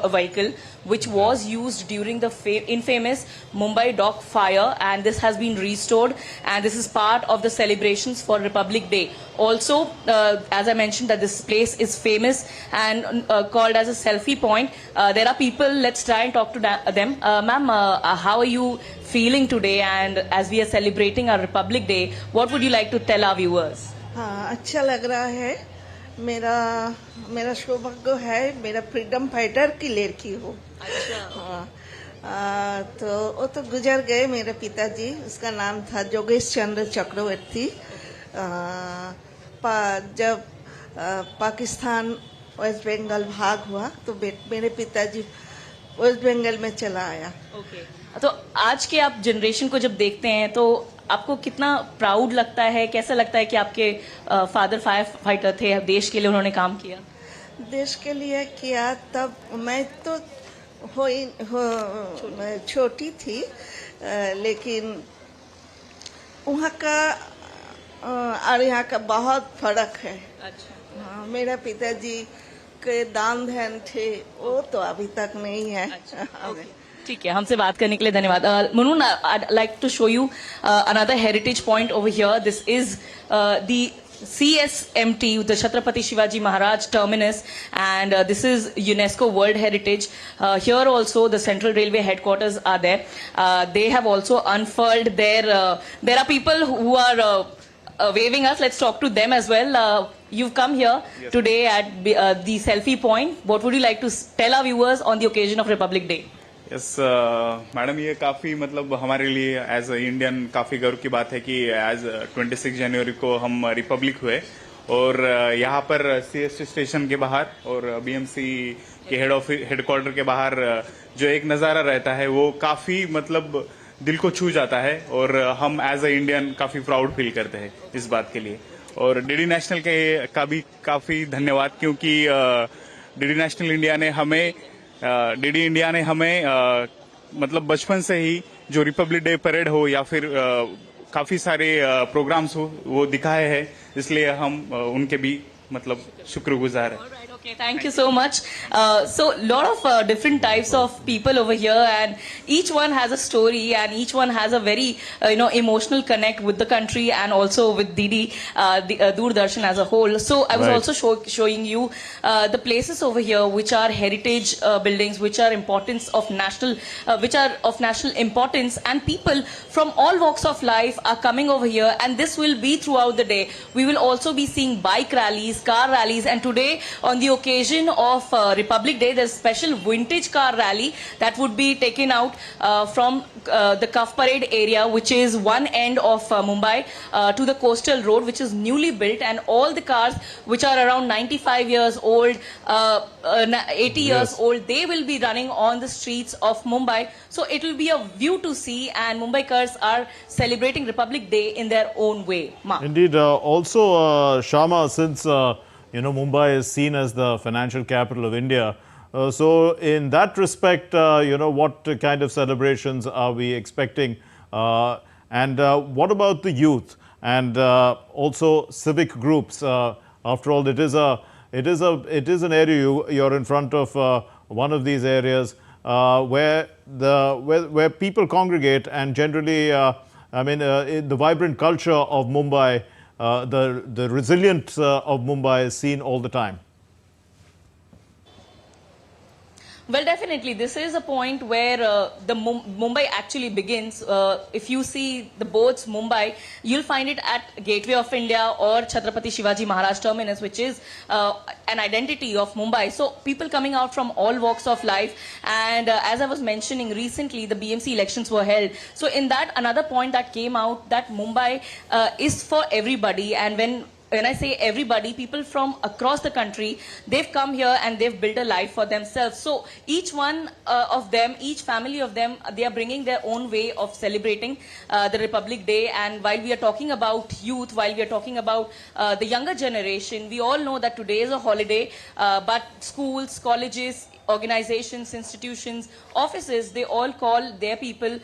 vehicle, which was used during the infamous Mumbai dock fire, and this has been restored, and this is part of the celebrations for Republic Day. Also, as I mentioned, that this place is famous and called as a selfie point. There are people, let's try and talk to them. Ma'am, how are you feeling today, and as we are celebrating our Republic Day, what would you like to tell our viewers? हाँ, अच्छा लग रहा है. मेरा सौभाग्य है मेरा freedom fighter की लड़की हो. हाँ, तो वो तो गुजर गए मेरे पिताजी. उसका नाम था जोगेश चंद्र चक्रवर्ती. जब पाकिस्तान वेस्ट बंगाल भाग हुआ तो मेरे पिताजी वेस्ट बंगाल में चला आया. तो आज के आप जनरेशन को जब देखते हैं तो आपको कितना प्राउड लगता है, कैसा लगता है कि आपके फादर फायर फाइटर थे, देश के लिए उन्होंने काम किया? देश के लिए किया. तब मैं तो छोटी थी, लेकिन वहाँ का और यहाँ का बहुत फर्क है. अच्छा. हाँ, मेरा पिताजी के दान ध्यान थे, वो तो अभी तक नहीं है. अच्छा. ठीक है, हमसे बात करने के लिए धन्यवाद. Murmu, I'd like to show you another heritage point over here. This is the CSMT, the Chhatrapati Shivaji Maharaj terminus, and this is UNESCO World Heritage. Here also the Central Railway headquarters are there. They have also unfurled their, there are people who are waving us. Let's talk to them as well. You've come here today at the selfie point. What would you like to tell our viewers on the occasion of Republic Day? Yes madam, ये काफ़ी मतलब हमारे लिए as a Indian काफ़ी गर्व की बात है कि एज 26 जनवरी को हम रिपब्लिक हुए, और यहाँ पर CST स्टेशन के बाहर और BMC के हेडक्वार्टर के बाहर जो एक नज़ारा रहता है वो काफ़ी मतलब दिल को छू जाता है, और हम एज अ इंडियन काफ़ी प्राउड फील करते हैं इस बात के लिए. और DD नेशनल का भी काफ़ी धन्यवाद, क्योंकि DD नेशनल इंडिया ने हमें मतलब बचपन से ही जो रिपब्लिक डे परेड हो या फिर काफी सारे प्रोग्राम्स हो वो दिखाए हैं, इसलिए हम उनके भी मतलब शुक्रगुजार हैं. Okay, thank you so much. So, lot of different types of people over here, and each one has a story, and each one has a very emotional connect with the country and also with DD, Doordarshan as a whole. So, I was also showing you the places over here which are heritage buildings, which are which are of national importance, and people from all walks of life are coming over here, and this will be throughout the day. We will also be seeing bike rallies, car rallies, and today on the occasion of Republic Day, there's a special vintage car rally that would be taken out from the Cuff Parade area, which is one end of Mumbai, to the coastal road, which is newly built, and all the cars which are around 95 years old, 80 years old, they will be running on the streets of Mumbai. So it will be a view to see, and Mumbaikars are celebrating Republic Day in their own way. Indeed. Also, Shama, since Mumbai is seen as the financial capital of India. So in that respect, what kind of celebrations are we expecting? And what about the youth and also civic groups? After all, it is an area you're in front of one of these areas where people congregate, and generally, the vibrant culture of Mumbai. The resilience of Mumbai is seen all the time. Well, definitely. This is a point where the Mumbai actually begins. If you see the boats Mumbai, you'll find it at Gateway of India or Chhatrapati Shivaji Maharaj Terminus, which is an identity of Mumbai. So people coming out from all walks of life. And as I was mentioning, recently the BMC elections were held. So in that, another point that came out that Mumbai is for everybody. And when I say everybody, people from across the country, they've come here and they've built a life for themselves. So each one of them, each family of them, they are bringing their own way of celebrating the Republic Day. And while we are talking about youth, while we are talking about the younger generation, we all know that today is a holiday, but schools, colleges, organizations, institutions, offices, they all call their people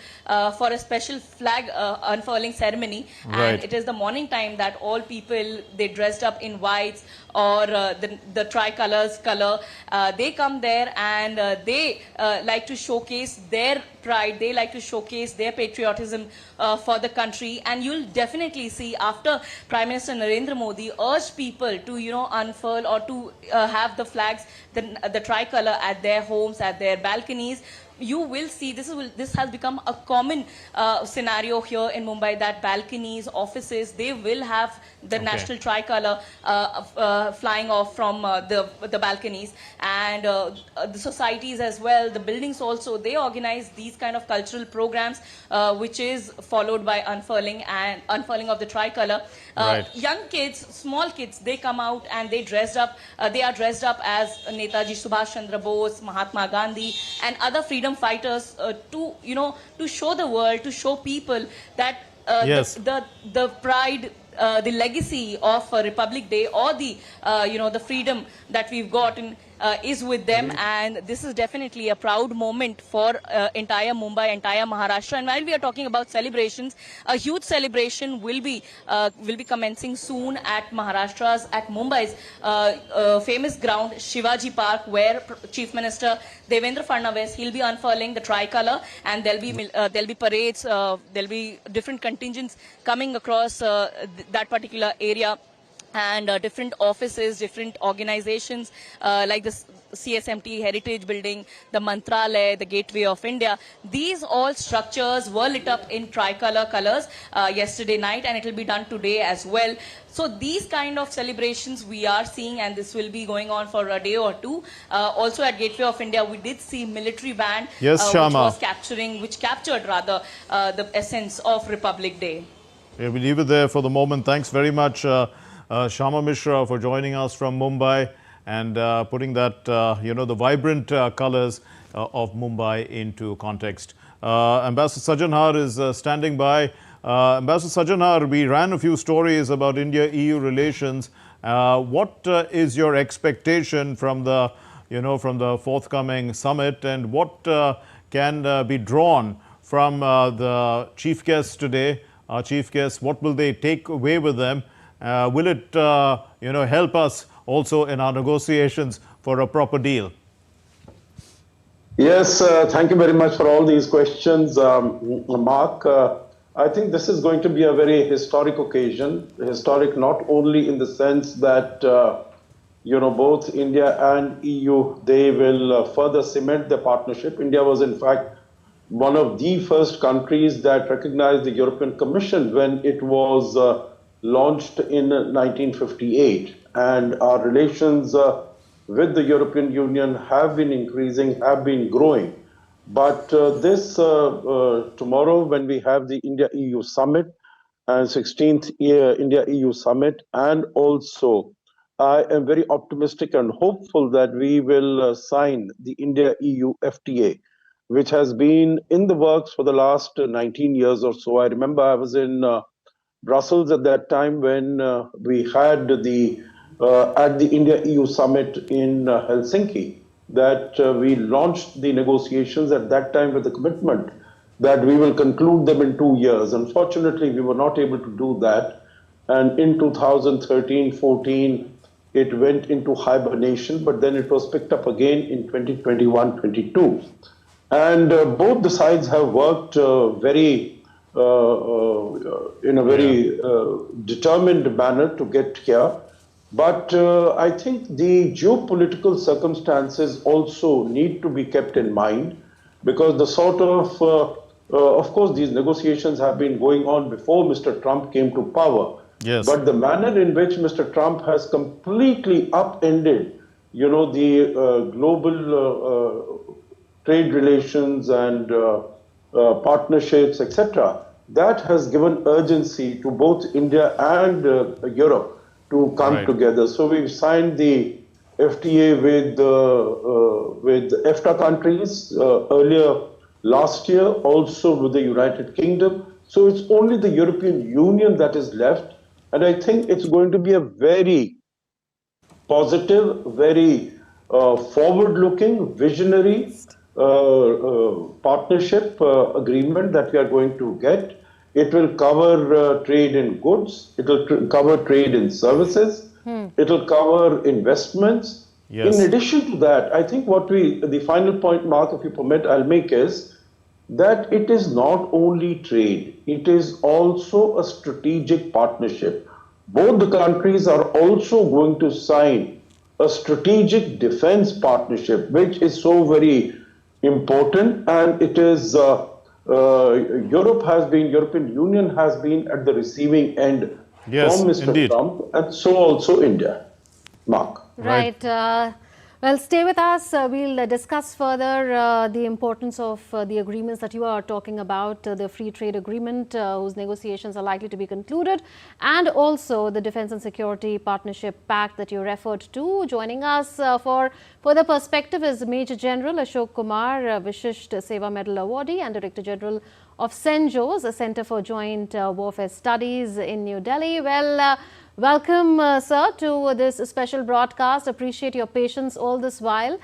for a special flag unfurling ceremony. Right. And it is the morning time that all people, they dressed up in whites or the tricolors color. They come there and they like to showcase their pride. They like to showcase their patriotism for the country. And you'll definitely see after Prime Minister Narendra Modi urged people to, unfurl or to have the flags, the tricolor at their homes, at their balconies. You will see this has become a common scenario here in Mumbai, that balconies, offices, they will have the national tricolor flying off from the balconies. And the societies as well, the buildings also, they organize these kind of cultural programs which is followed by unfurling of the tricolor. Right. Young kids, small kids, they come out and they are dressed up as Netaji Subhash Chandra Bose, Mahatma Gandhi and other freedom fighters to show the world, to show people that the pride, the legacy of Republic Day or the freedom that we've gotten is with them. And this is definitely a proud moment for entire Mumbai, entire Maharashtra. And while we are talking about celebrations, a huge celebration will be commencing soon at Mumbai's famous ground, Shivaji Park, where Chief Minister Devendra Fadnavis, he'll be unfurling the tricolor, and there'll be parades, there'll be different contingents coming across that particular area. And different offices, different organizations like the CSMT Heritage Building, the Mantralaya, the Gateway of India, these all structures were lit up in tricolor colors yesterday night, and it will be done today as well. So these kind of celebrations we are seeing, and this will be going on for a day or two. Also at Gateway of India, we did see military band which captured the essence of Republic Day. Yeah, we leave it there for the moment. Thanks very much, Shama Mishra, for joining us from Mumbai and putting that, the vibrant colors of Mumbai into context. Ambassador Sajanhar is standing by. Ambassador Sajanhar, we ran a few stories about India-EU relations. What is your expectation from the, from the forthcoming summit, and what can be drawn from the chief guests today? Our chief guests, what will they take away with them? Will it, help us also in our negotiations for a proper deal? Yes, thank you very much for all these questions, Mark. I think this is going to be a very historic occasion. Historic not only in the sense that, both India and EU, they will further cement their partnership. India was, in fact, one of the first countries that recognized the European Commission when it was launched in 1958. And our relations with the European Union have been increasing, have been growing. But this tomorrow, when we have the India-EU Summit, and 16th India-EU Summit, and also I am very optimistic and hopeful that we will sign the India-EU FTA, which has been in the works for the last 19 years or so. I remember I was in Brussels at that time when we had at the India-EU Summit in Helsinki, that we launched the negotiations at that time with the commitment that we will conclude them in 2 years. Unfortunately, we were not able to do that. And in 2013-14, it went into hibernation, but then it was picked up again in 2021-22. And both the sides have worked in a very determined manner to get here. But I think the geopolitical circumstances also need to be kept in mind, because the sort of course, these negotiations have been going on before Mr. Trump came to power. Yes. But the manner in which Mr. Trump has completely upended, the global trade relations and partnerships, etc., that has given urgency to both India and Europe to come together. So we've signed the FTA with EFTA countries earlier last year, also with the United Kingdom. So it's only the European Union that is left. And I think it's going to be a very positive, very forward-looking, visionary partnership agreement that we are going to get. It will cover trade in goods. It will cover trade in services. It will cover investments. Yes. In addition to that, I think the final point, Mark, if you permit, I'll make is that it is not only trade, it is also a strategic partnership. Both the countries are also going to sign a strategic defense partnership, which is so very important, and it is European Union has been at the receiving end from Mr. Trump, and so also India. Mark. Right. Well, stay with us. We'll discuss further the importance of the agreements that you are talking about, the free trade agreement whose negotiations are likely to be concluded, and also the Defence and Security Partnership Pact that you referred to. Joining us for further perspective is Major General Ashoka Kumar, Vishisht Seva Medal awardee and Director General of CENJOS, a Centre for Joint Warfare Studies in New Delhi. Well, welcome, sir, to this special broadcast. Appreciate your patience all this while.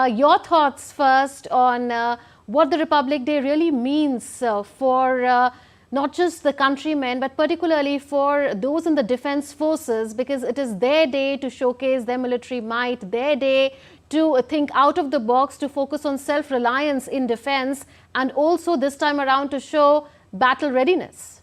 Your thoughts first on what the Republic Day really means for not just the countrymen, but particularly for those in the defense forces, because it is their day to showcase their military might, their day to think out of the box, to focus on self-reliance in defense, and also this time around to show battle readiness.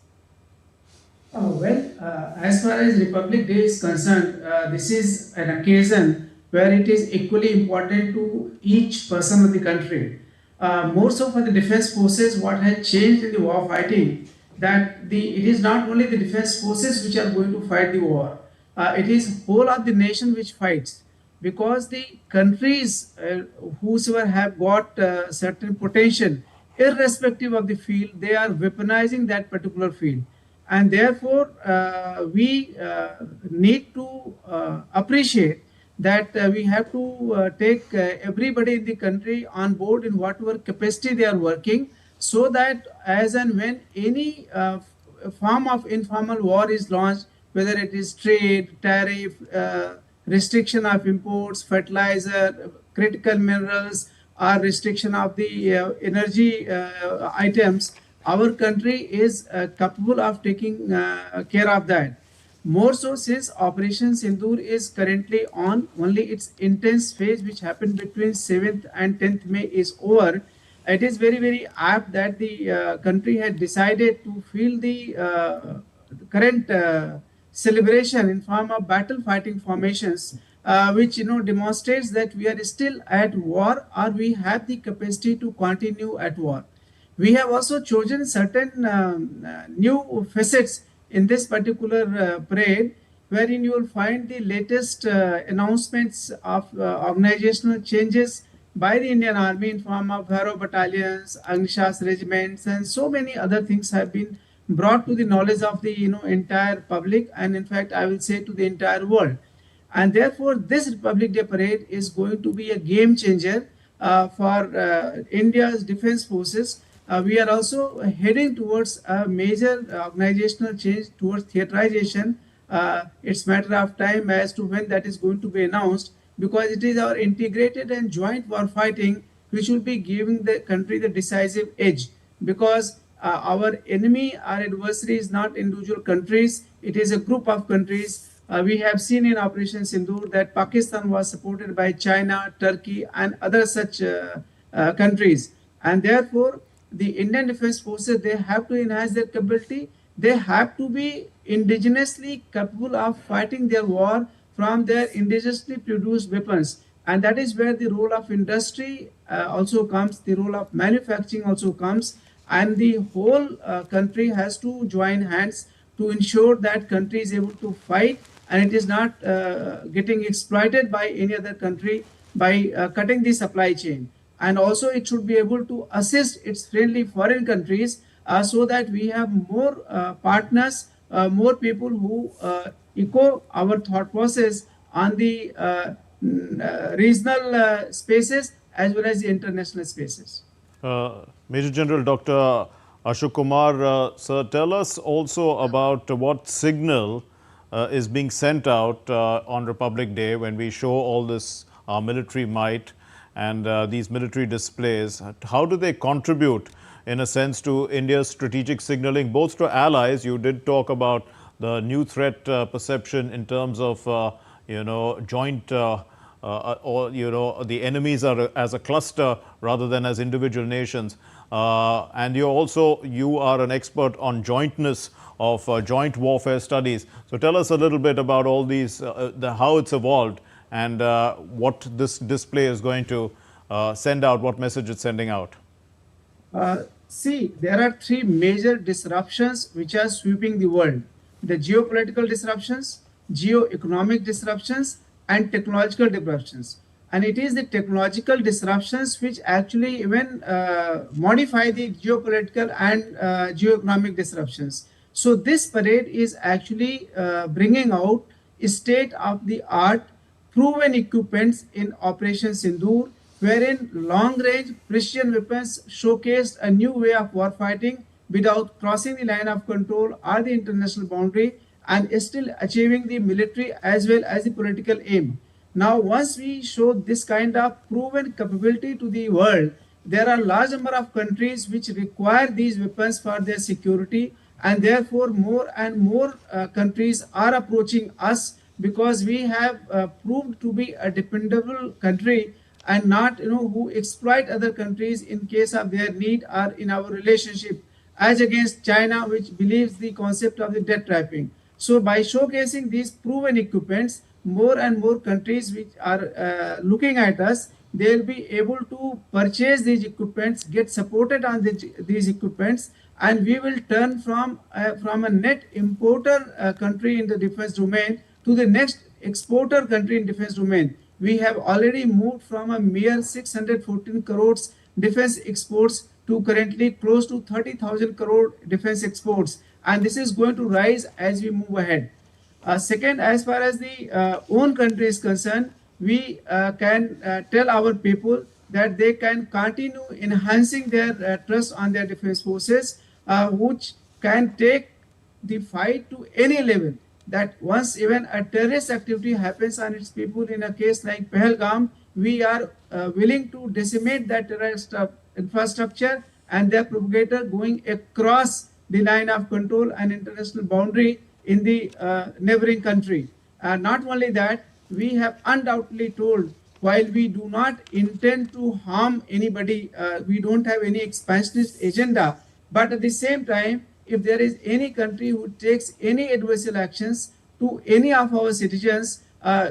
As far as Republic Day is concerned, this is an occasion where it is equally important to each person of the country. More so for the defense forces, what has changed in the war fighting, that it is not only the defense forces which are going to fight the war, it is whole of the nation which fights, because the countries whosoever have got certain potential, irrespective of the field, they are weaponizing that particular field. And therefore, we need to appreciate that we have to take everybody in the country on board in whatever capacity they are working, so that as and when any form of informal war is launched, whether it is trade, tariff, restriction of imports, fertilizer, critical minerals, or restriction of the energy items, our country is capable of taking care of that. More so since Operation Sindoor is currently on, only its intense phase, which happened between 7th and 10th May, is over. It is very, very apt that the country had decided to fill the current celebration in form of battle fighting formations, which demonstrates that we are still at war, or we have the capacity to continue at war. We have also chosen certain new facets in this particular parade, wherein you will find the latest announcements of organizational changes by the Indian Army in form of Hero battalions, Agnishas regiments, and so many other things have been brought to the knowledge of the entire public, and in fact I will say to the entire world. And therefore this Republic Day parade is going to be a game changer for India's defense forces. We are also heading towards a major organizational change towards theaterization. It's matter of time as to when that is going to be announced, because it is our integrated and joint war fighting which will be giving the country the decisive edge, because our enemy, our adversary is not individual countries, it is a group of countries. We have seen in Operation Sindoor that Pakistan was supported by China, Turkey, and other such countries. And therefore, the Indian Defence Forces, they have to enhance their capability. They have to be indigenously capable of fighting their war from their indigenously produced weapons. And that is where the role of industry also comes, the role of manufacturing also comes, and the whole country has to join hands to ensure that country is able to fight and it is not getting exploited by any other country by cutting the supply chain. And also it should be able to assist its friendly foreign countries so that we have more partners, more people who echo our thought process on the regional spaces as well as the international spaces. Major General Dr. Ashok Kumar, sir, tell us also about what signal is being sent out on Republic Day when we show all this military might and these military displays. How do they contribute in a sense to India's strategic signaling, both to allies? You did talk about the new threat perception in terms of, joint or, the enemies are as a cluster rather than as individual nations. And you are an expert on jointness of joint warfare studies. So tell us a little bit about all these, how it's evolved and what this display is going to send out, what message it's sending out. See, there are three major disruptions which are sweeping the world: the geopolitical disruptions, geo-economic disruptions, and technological disruptions. And it is the technological disruptions which actually even modify the geopolitical and geo-economic disruptions. So this parade is actually bringing out state-of-the-art proven equipments in Operation Sindoor, wherein long-range precision weapons showcased a new way of warfighting without crossing the line of control or the international boundary, and still achieving the military as well as the political aim. Now, once we show this kind of proven capability to the world, there are a large number of countries which require these weapons for their security, and therefore more and more countries are approaching us because we have proved to be a dependable country and not who exploit other countries in case of their need or in our relationship, as against China, which believes the concept of the debt trapping. So by showcasing these proven equipments, more and more countries which are looking at us, they'll be able to purchase these equipments, get supported on these equipments, and we will turn from a net importer country in the defense domain to the next exporter country in defense domain. We have already moved from a mere 614 crores defense exports to currently close to 30,000 crore defense exports, and this is going to rise as we move ahead. Second, as far as the own country is concerned, we can tell our people that they can continue enhancing their trust on their defense forces, which can take the fight to any level. That once even a terrorist activity happens on its people, in a case like Pahalgam, we are willing to decimate that terrorist infrastructure and their propagator going across the line of control and international boundary in the neighboring country. Not only that, we have undoubtedly told, while we do not intend to harm anybody, we don't have any expansionist agenda, but at the same time, if there is any country who takes any adversarial actions to any of our citizens,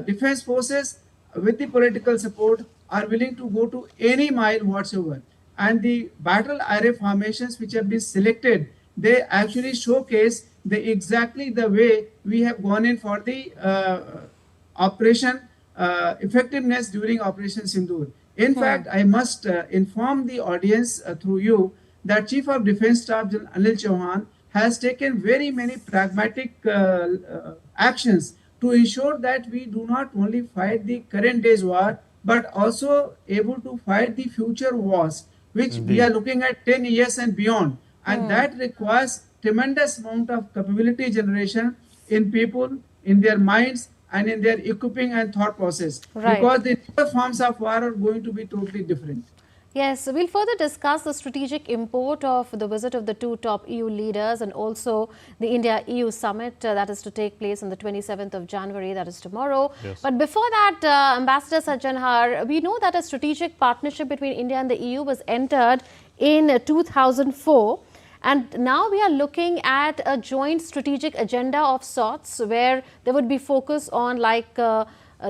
defense forces with the political support are willing to go to any mile whatsoever. And the battle array formations which have been selected, they actually showcase exactly the way we have gone in for the operation effectiveness during Operation Sindoor. In fact, I must inform the audience through you that Chief of Defense Staff General Anil Chauhan has taken very many pragmatic actions to ensure that we do not only fight the current day's war, but also able to fight the future wars, which we are looking at 10 years and beyond. And that requires tremendous amount of capability generation in people, in their minds, and in their equipping and thought process. Right. Because the newer forms of war are going to be totally different. Yes, we'll further discuss the strategic import of the visit of the two top EU leaders and also the India-EU summit that is to take place on the 27th of January, that is tomorrow. Yes. But before that, Ambassador Sajjanhar, we know that a strategic partnership between India and the EU was entered in 2004. And now we are looking at a joint strategic agenda of sorts where there would be focus on, like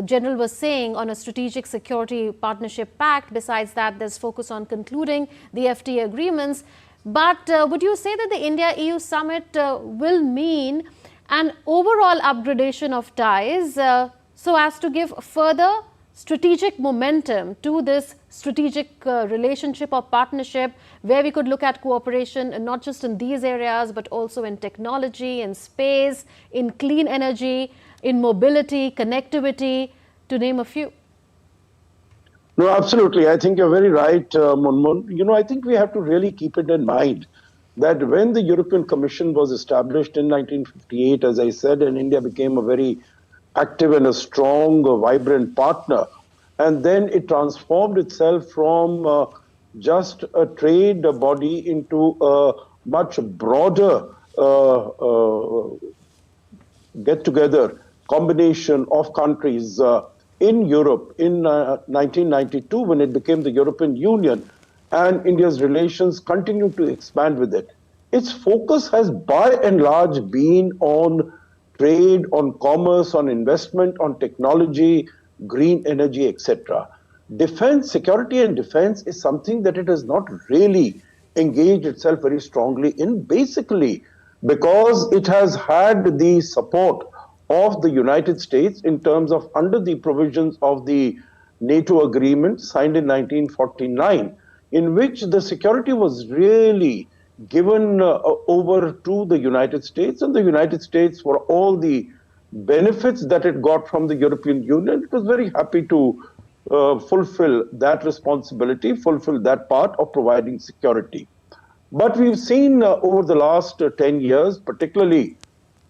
General was saying, on a strategic security partnership pact. Besides that, there's focus on concluding the FTA agreements. But would you say that the India-EU summit will mean an overall upgradation of ties so as to give further strategic momentum to this strategic relationship or partnership, where we could look at cooperation not just in these areas but also in technology, in space, in clean energy, in mobility, connectivity, to name a few? No, absolutely. I think you're very right, Murmu. I think we have to really keep it in mind that when the European Commission was established in 1958, as I said, and India became a very active and a strong, vibrant partner. And then it transformed itself from just a trade body into a much broader get-together combination of countries in Europe in 1992 when it became the European Union, and India's relations continued to expand with it. Its focus has by and large been on trade, on commerce, on investment, on technology, green energy, etc. Defense, security and defense is something that it has not really engaged itself very strongly in, basically because it has had the support of the United States in terms of under the provisions of the NATO agreement signed in 1949, in which the security was really given over to the United States, and the United States, for all the benefits that it got from the European Union, it was very happy to fulfill that responsibility, fulfill that part of providing security. But we've seen over the last 10 years, particularly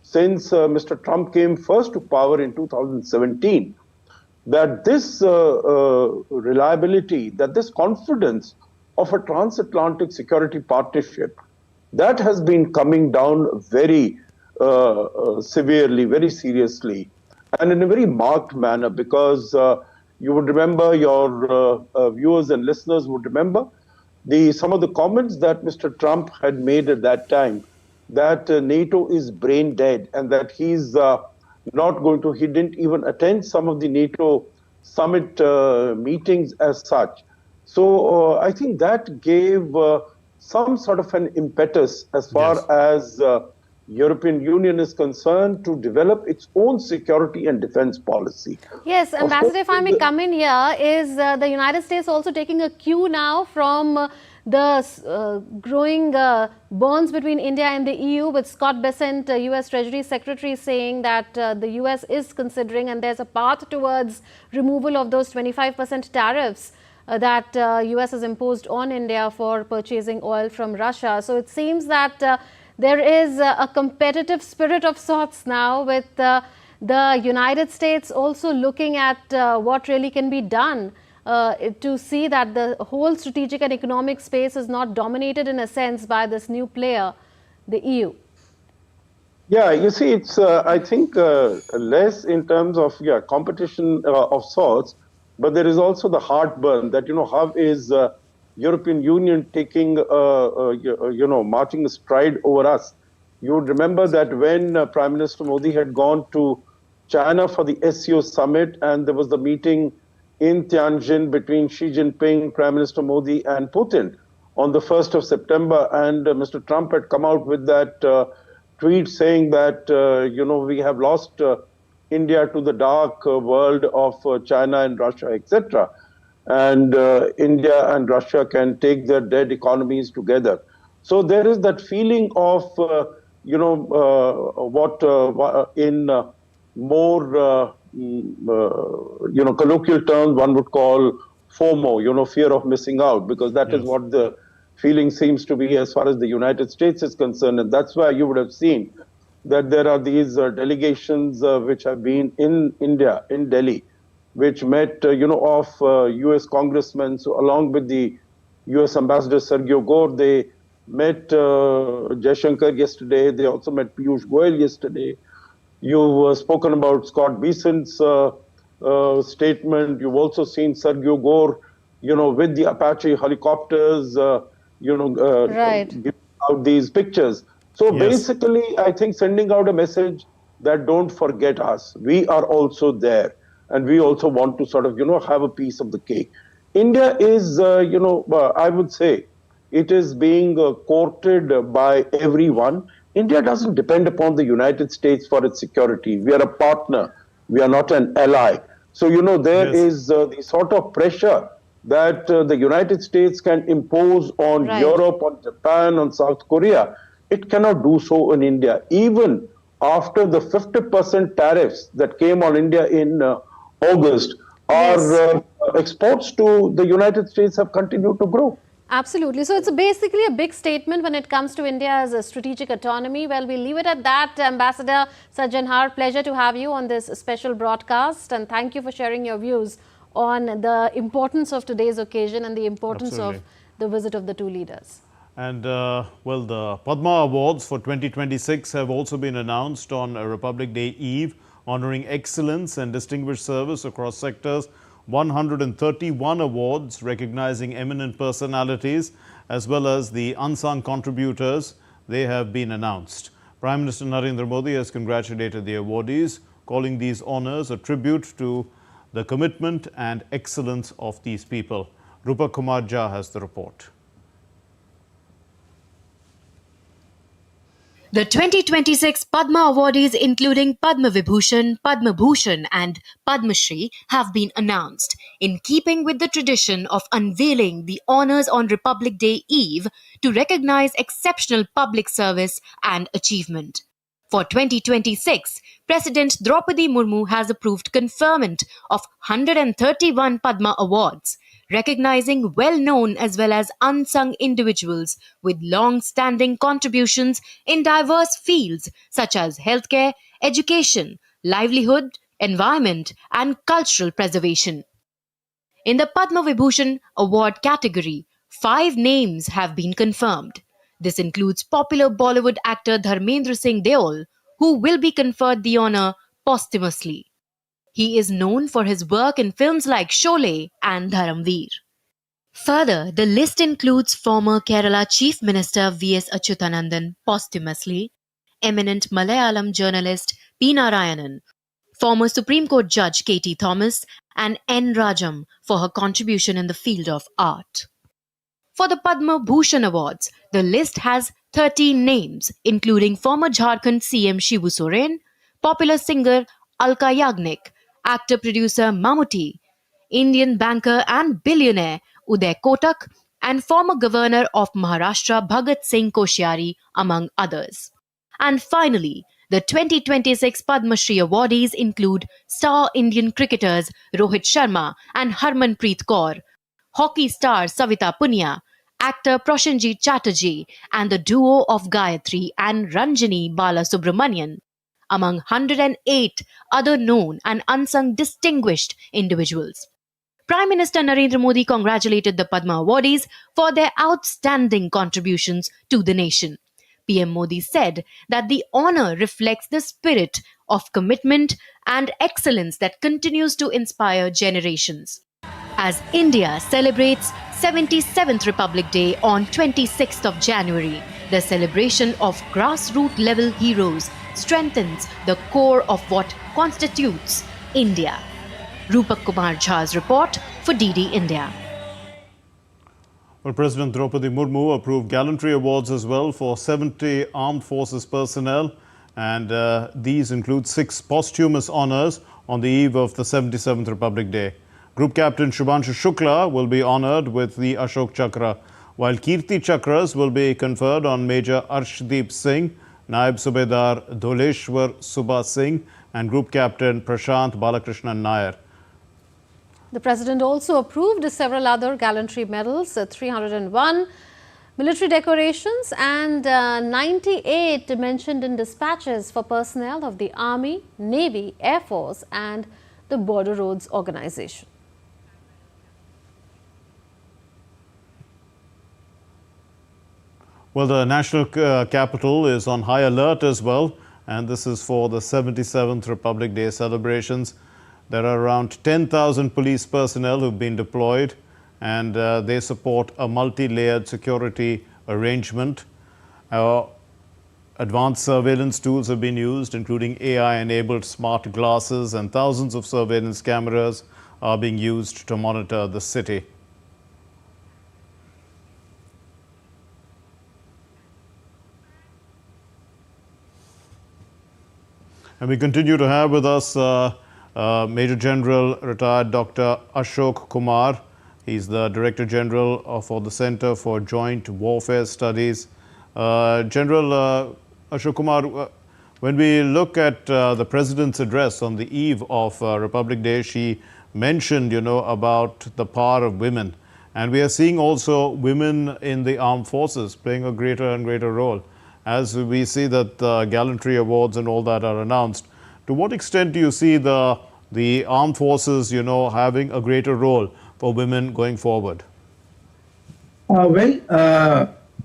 since Mr. Trump came first to power in 2017, that this reliability, that this confidence of a transatlantic security partnership, that has been coming down very severely, very seriously, and in a very marked manner, because you would remember, your viewers and listeners would remember some of the comments that Mr. Trump had made at that time, that NATO is brain dead and that he's not going to, he didn't even attend some of the NATO summit meetings as such. So I think that gave some sort of an impetus as far as European Union is concerned to develop its own security and defense policy. Yes, Ambassador, if I may come in here, is the United States also taking a cue now from the growing bonds between India and the EU, with Scott Bessent, US Treasury Secretary, saying that the US is considering, and there's a path towards removal of those 25% tariffs that US has imposed on India for purchasing oil from Russia. So it seems that there is a competitive spirit of sorts now, with the United States also looking at what really can be done to see that the whole strategic and economic space is not dominated in a sense by this new player, the EU. Yeah, you see, it's I think less in terms of competition of sorts, but there is also the heartburn that, how is European Union taking, marching a stride over us. You would remember that when Prime Minister Modi had gone to China for the SCO summit, and there was the meeting in Tianjin between Xi Jinping, Prime Minister Modi and Putin on the 1st of September, and Mr. Trump had come out with that tweet saying that, we have lost India to the dark world of China and Russia, etc. And India and Russia can take their dead economies together. So there is that feeling of, in more, colloquial terms, one would call FOMO, fear of missing out, because that is what the feeling seems to be as far as the United States is concerned. And that's why you would have seen that there are these delegations which have been in India, in Delhi, which met, of US congressmen. So along with the US Ambassador Sergio Gore, they met Jaishankar yesterday. They also met Piyush Goyal yesterday. You've spoken about Scott Bessent's statement. You've also seen Sergio Gore, with the Apache helicopters, right, giving out these pictures. So Yes. basically, I think sending out a message that don't forget us. We are also there, and we also want to sort of, have a piece of the cake. India is, I would say, it is being courted by everyone. India doesn't depend upon the United States for its security. We are a partner. We are not an ally. So, there is the sort of pressure that the United States can impose on Europe, on Japan, on South Korea. It cannot do so in India. Even after the 50% tariffs that came on India in August, our exports to the United States have continued to grow. Absolutely. So it's basically a big statement when it comes to India's strategic autonomy. Well, we'll leave it at that. Ambassador Sajjan Har, pleasure to have you on this special broadcast, and thank you for sharing your views on the importance of today's occasion and the importance of the visit of the two leaders. And well, the Padma Awards for 2026 have also been announced on Republic Day Eve, honoring excellence and distinguished service across sectors. 131 awards recognizing eminent personalities as well as the unsung contributors, they have been announced. Prime Minister Narendra Modi has congratulated the awardees, calling these honors a tribute to the commitment and excellence of these people. Rupak Kumar Jha has the report. The 2026 Padma awardees, including Padma Vibhushan, Padma Bhushan and Padma Shri, have been announced, in keeping with the tradition of unveiling the honours on Republic Day Eve to recognise exceptional public service and achievement. For 2026, President Draupadi Murmu has approved conferment of 131 Padma Awards, recognizing well-known as well as unsung individuals with long-standing contributions in diverse fields such as healthcare, education, livelihood, environment, and cultural preservation. In the Padma Vibhushan Award category, 5 names have been confirmed. This includes popular Bollywood actor Dharmendra Singh Deol, who will be conferred the honor posthumously. He is known for his work in films like Sholay and Dharamveer. Further, the list includes former Kerala Chief Minister V.S. Achyutanandan posthumously, eminent Malayalam journalist P. Narayanan, former Supreme Court Judge K.T. Thomas, and N. Rajam for her contribution in the field of art. For the Padma Bhushan Awards, the list has 13 names, including former Jharkhand CM Shibu Soren, popular singer Alka Yagnik, actor-producer Mammootty, Indian banker and billionaire Uday Kotak, and former governor of Maharashtra Bhagat Singh Koshyari, among others. And finally, the 2026 Padma Shri awardees include star Indian cricketers Rohit Sharma and Harmanpreet Kaur, hockey star Savita Punia, actor Prashanjit Chatterjee, and the duo of Gayatri and Ranjini Balasubramanian, among 108 other known and unsung distinguished individuals. Prime Minister Narendra Modi congratulated the Padma awardees for their outstanding contributions to the nation. PM Modi said that the honor reflects the spirit of commitment and excellence that continues to inspire generations. As India celebrates 77th Republic Day on 26th of January, the celebration of grassroots level heroes strengthens the core of what constitutes India. Rupak Kumar Jha's report for DD India. Well, President Draupadi Murmu approved gallantry awards as well for 70 armed forces personnel, and these include 6 posthumous honours on the eve of the 77th Republic Day. Group Captain Shubhanshu Shukla will be honoured with the Ashoka Chakra, while Kirti Chakras will be conferred on Major Arshdeep Singh, Naib Subedar Dholeshwar Subha Singh, and Group Captain Prashant Balakrishnan Nair. The President also approved several other gallantry medals, 301 military decorations and 98 mentioned in dispatches for personnel of the Army, Navy, Air Force and the Border Roads Organization. Well, the national capital is on high alert as well, and this is for the 77th Republic Day celebrations. There are around 10,000 police personnel who've been deployed, and they support a multi-layered security arrangement. Advanced surveillance tools have been used, including AI-enabled smart glasses, and thousands of surveillance cameras are being used to monitor the city. And we continue to have with us Major General retired Dr. Ashoka Kumar. He's the Director General for the Center for Joint Warfare Studies. General Ashoka Kumar, when we look at the President's address on the eve of Republic Day, she mentioned, about the power of women. And we are seeing also women in the armed forces playing a greater and greater role. As we see that gallantry awards and all that are announced, to what extent do you see the armed forces, having a greater role for women going forward?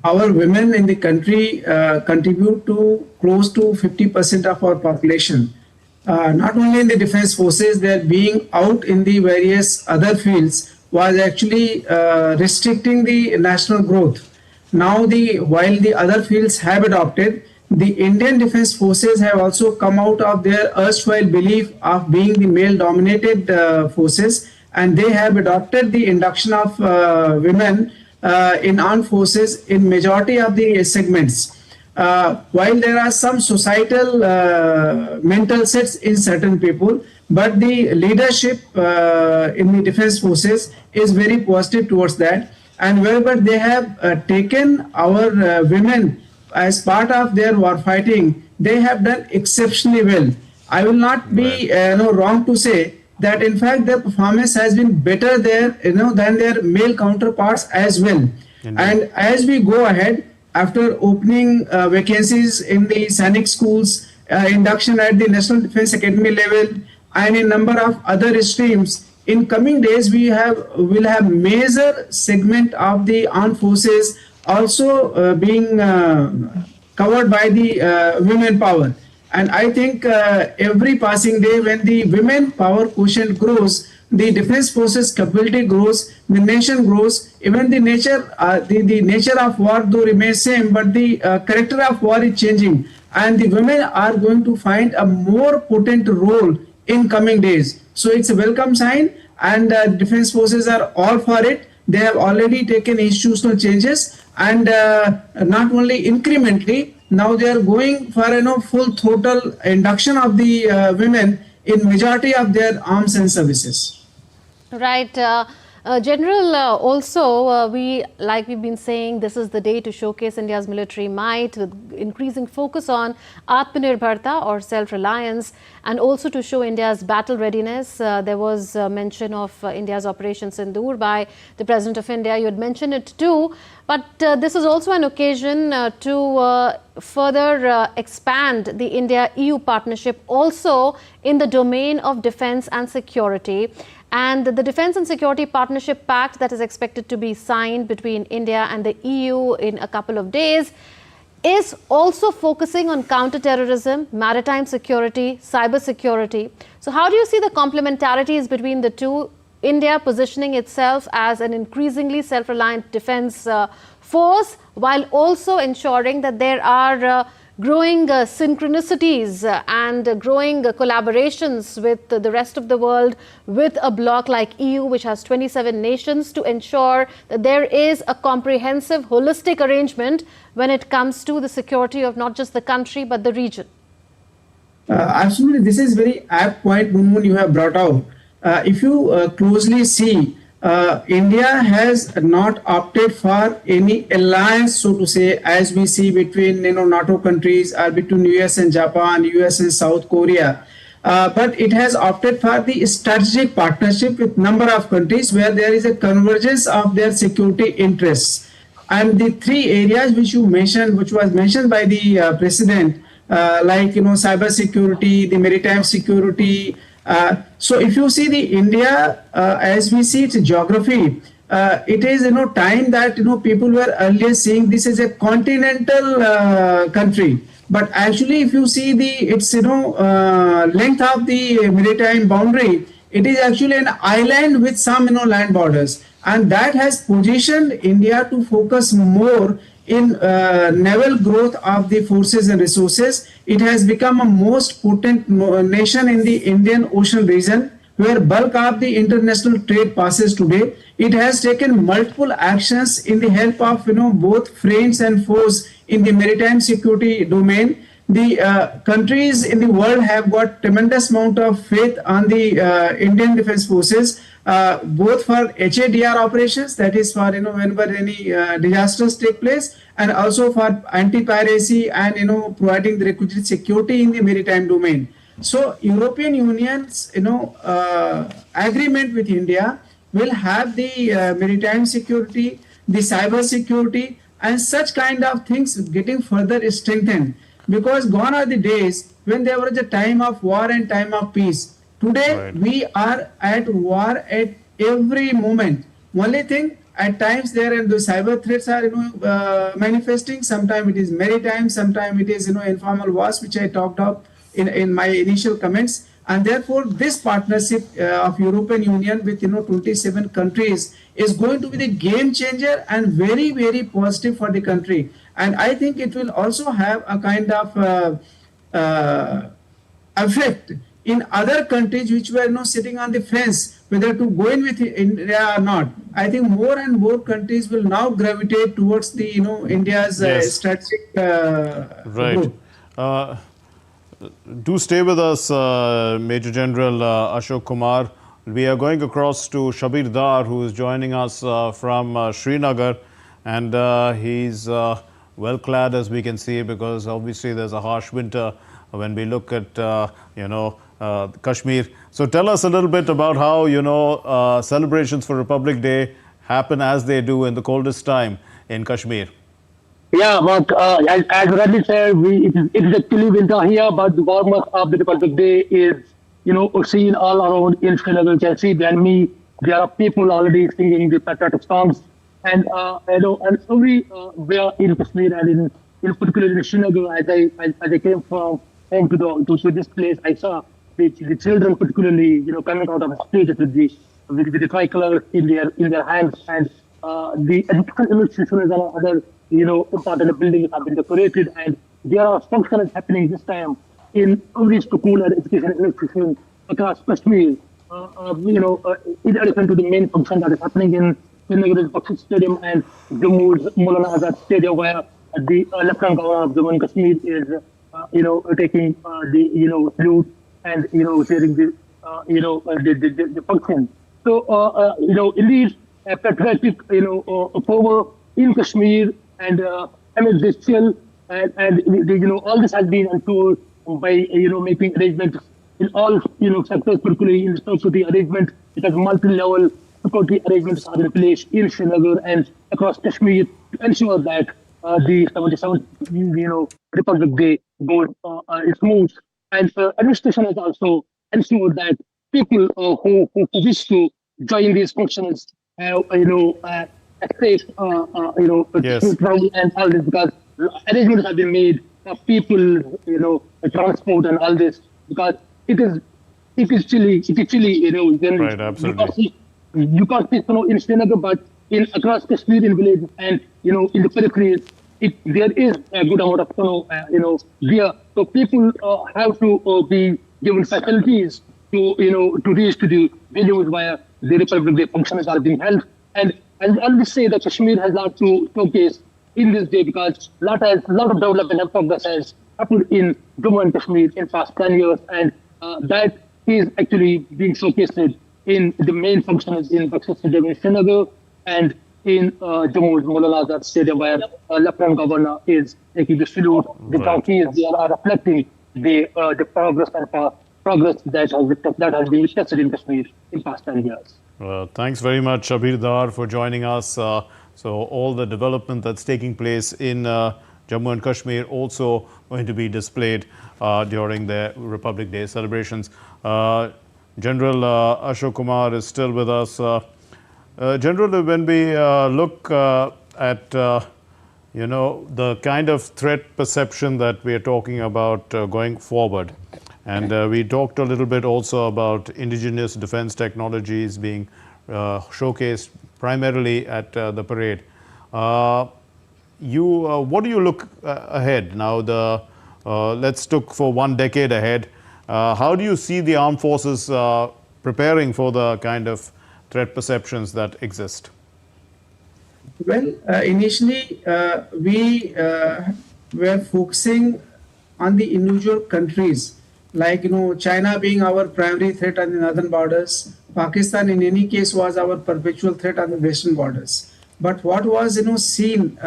Our women in the country contribute to close to 50% of our population. Not only in the defense forces, their being out in the various other fields was actually restricting the national growth. Now, while the other fields have adopted, the Indian Defence Forces have also come out of their erstwhile belief of being the male-dominated forces, and they have adopted the induction of women in armed forces in majority of the segments. While there are some societal mental sets in certain people, but the leadership in the defense forces is very positive towards that. And wherever they have taken our women as part of their war fighting, they have done exceptionally well. I will not be wrong to say that in fact their performance has been better there than their male counterparts as well. Indeed. And as we go ahead, after opening vacancies in the Sainik schools, induction at the National Defence Academy level, and a number of other streams, in coming days we will have major segment of the armed forces also being covered by the women power. And I think every passing day, when the women power quotient grows, the defense forces capability grows, the nation grows. Even the nature of war though remains same, but the character of war is changing, and the women are going to find a more potent role in coming days. So it's a welcome sign, and defense forces are all for it. They have already taken institutional changes, and not only incrementally, now they are going for full total induction of the women in majority of their arms and services. Right. General, also we've been saying, this is the day to showcase India's military might with increasing focus on Atmanirbharta or self-reliance, and also to show India's battle readiness. There was mention of India's Operation Sindoor by the President of India. You had mentioned it too, but this is also an occasion to further expand the India-EU partnership also in the domain of defense and security. And the Defence and Security Partnership Pact that is expected to be signed between India and the EU in a couple of days is also focusing on counter-terrorism, maritime security, cyber security. So how do you see the complementarities between the two? India positioning itself as an increasingly self-reliant defence force, while also ensuring that there are growing synchronicities and growing collaborations with the rest of the world, with a bloc like EU, which has 27 nations, to ensure that there is a comprehensive, holistic arrangement when it comes to the security of not just the country, but the region. Absolutely. This is very apt point, Murmu, you have brought out. If you closely see, India has not opted for any alliance, so to say, as we see between NATO countries or between US and Japan, US and South Korea. But it has opted for the strategic partnership with number of countries where there is a convergence of their security interests. And the three areas which you mentioned, which was mentioned by the President, like cyber security, the maritime security. So if you see the India, as we see its geography, it is time that people were earlier seeing this as a continental country, but actually if you see its length of the maritime boundary, it is actually an island with some land borders, and that has positioned India to focus more in naval growth of the forces and resources. It has become a most potent nation in the Indian Ocean region, where bulk of the international trade passes today. It has taken multiple actions in the help of both friends and foes in the maritime security domain. The countries in the world have got tremendous amount of faith on the Indian Defence Forces, both for HADR operations, that is for whenever any disasters take place, and also for anti-piracy and providing the requisite security in the maritime domain. So European Union's agreement with India will have the maritime security, the cyber security, and such kind of things getting further strengthened. Because gone are the days when there was a time of war and time of peace. Today we are at war at every moment. Only thing, at times there and the cyber threats are manifesting. Sometimes it is maritime, sometimes it is informal wars, which I talked of in my initial comments. And therefore this partnership of European Union with 27 countries is going to be the game changer and very, very positive for the country. And I think it will also have a kind of effect in other countries which were sitting on the fence whether to go in with India or not. I think more and more countries will now gravitate towards the India's strategic right. Do stay with us, Major General Ashok Kumar. We are going across to Shabir Dar, who is joining us from Srinagar, and he's well clad, as we can see, because obviously there's a harsh winter when we look at Kashmir. So tell us a little bit about how celebrations for Republic Day happen as they do in the coldest time in Kashmir. Yeah, Mark, as Radley said, it is actually winter here, but the warmth of the Republic Day is, seen all around in Srinagar. You can see behind me, there are people already singing the patriotic songs. And, and everywhere in Kashmir and in particular in Srinagar, as I came from home to this place, I saw the children particularly, coming out of the street with the tricolor in their hands, and the educational institutions and other important buildings have been decorated, and there are functions happening this time in every school and education institution across Kashmir. In addition to the main function that is happening in Srinagar's Bakshi Stadium and Jammu's Maulana Azad Stadium, where the Lieutenant Governor of Jammu and Kashmir is, taking the salute and sharing the function. So indeed, patriotic power in Kashmir, and amid this chill, and all this has been ensured by making arrangements in all sectors, particularly in the security arrangement. It has multi-level security arrangements are in place in Srinagar and across Kashmir to ensure that the 77th Republic Day goes smooth. And administration has also ensured that people who wish to join these functions have safe travel and all this, because arrangements have been made for people transport and all this, because it is chilly generally. Right, absolutely. You can't see snow in Srinagar, but across Kashmir in villages and in the peripheries, there is a good amount of snow there. So people have to be given facilities to reach to the venues where the Republic Day functions are being held. And I'll always say that Kashmir has a lot to showcase in this day, because a lot of development and progress has happened in Jammu and Kashmir in past 10 years, and that is actually being showcased in the main functions in Bakshi Stadium in Srinagar and in Jammu's Maulana Azad Stadium, where Lieutenant Governor is taking the salute. The donkeys there are reflecting the progress and progress that has been witnessed in Kashmir in past 10 years. Thanks very much, Shabir Dar, for joining us. So all the development that's taking place in Jammu and Kashmir also going to be displayed during the Republic Day celebrations. General Ashok Kumar is still with us. General, when we look at the kind of threat perception that we are talking about going forward, and we talked a little bit also about indigenous defense technologies being showcased primarily at the parade. what do you look ahead now? Let's look for 1 decade ahead. How do you see the armed forces preparing for the kind of threat perceptions that exist? Well, initially we were focusing on the individual countries, like China being our primary threat on the northern borders. Pakistan in any case was our perpetual threat on the western borders. But what was seen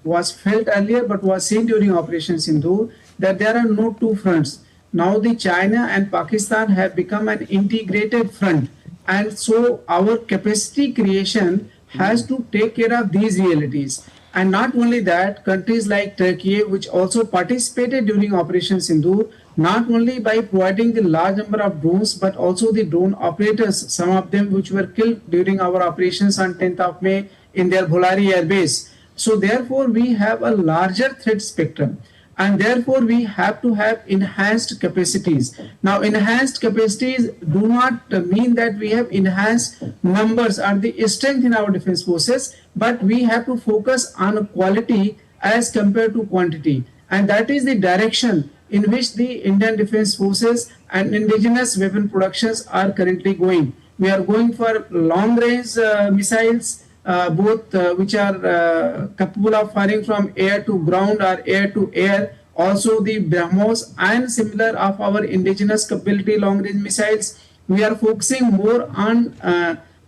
was felt earlier, but was seen during Operation Sindoor, that there are no two fronts. Now the China and Pakistan have become an integrated front, and so our capacity creation has to take care of these realities. And not only that, countries like Turkey, which also participated during Operation Sindoor, not only by providing the large number of drones, but also the drone operators, some of them which were killed during our operations on 10th of May in their Bholari air base. So therefore, we have a larger threat spectrum, and therefore we have to have enhanced capacities. Now, enhanced capacities do not mean that we have enhanced numbers or the strength in our defense forces, but we have to focus on quality as compared to quantity. And that is the direction in which the Indian Defense Forces and indigenous weapon productions are currently going. We are going for long-range missiles, both which are capable of firing from air to ground or air to air. Also the BrahMos and similar of our indigenous capability long-range missiles. We are focusing more on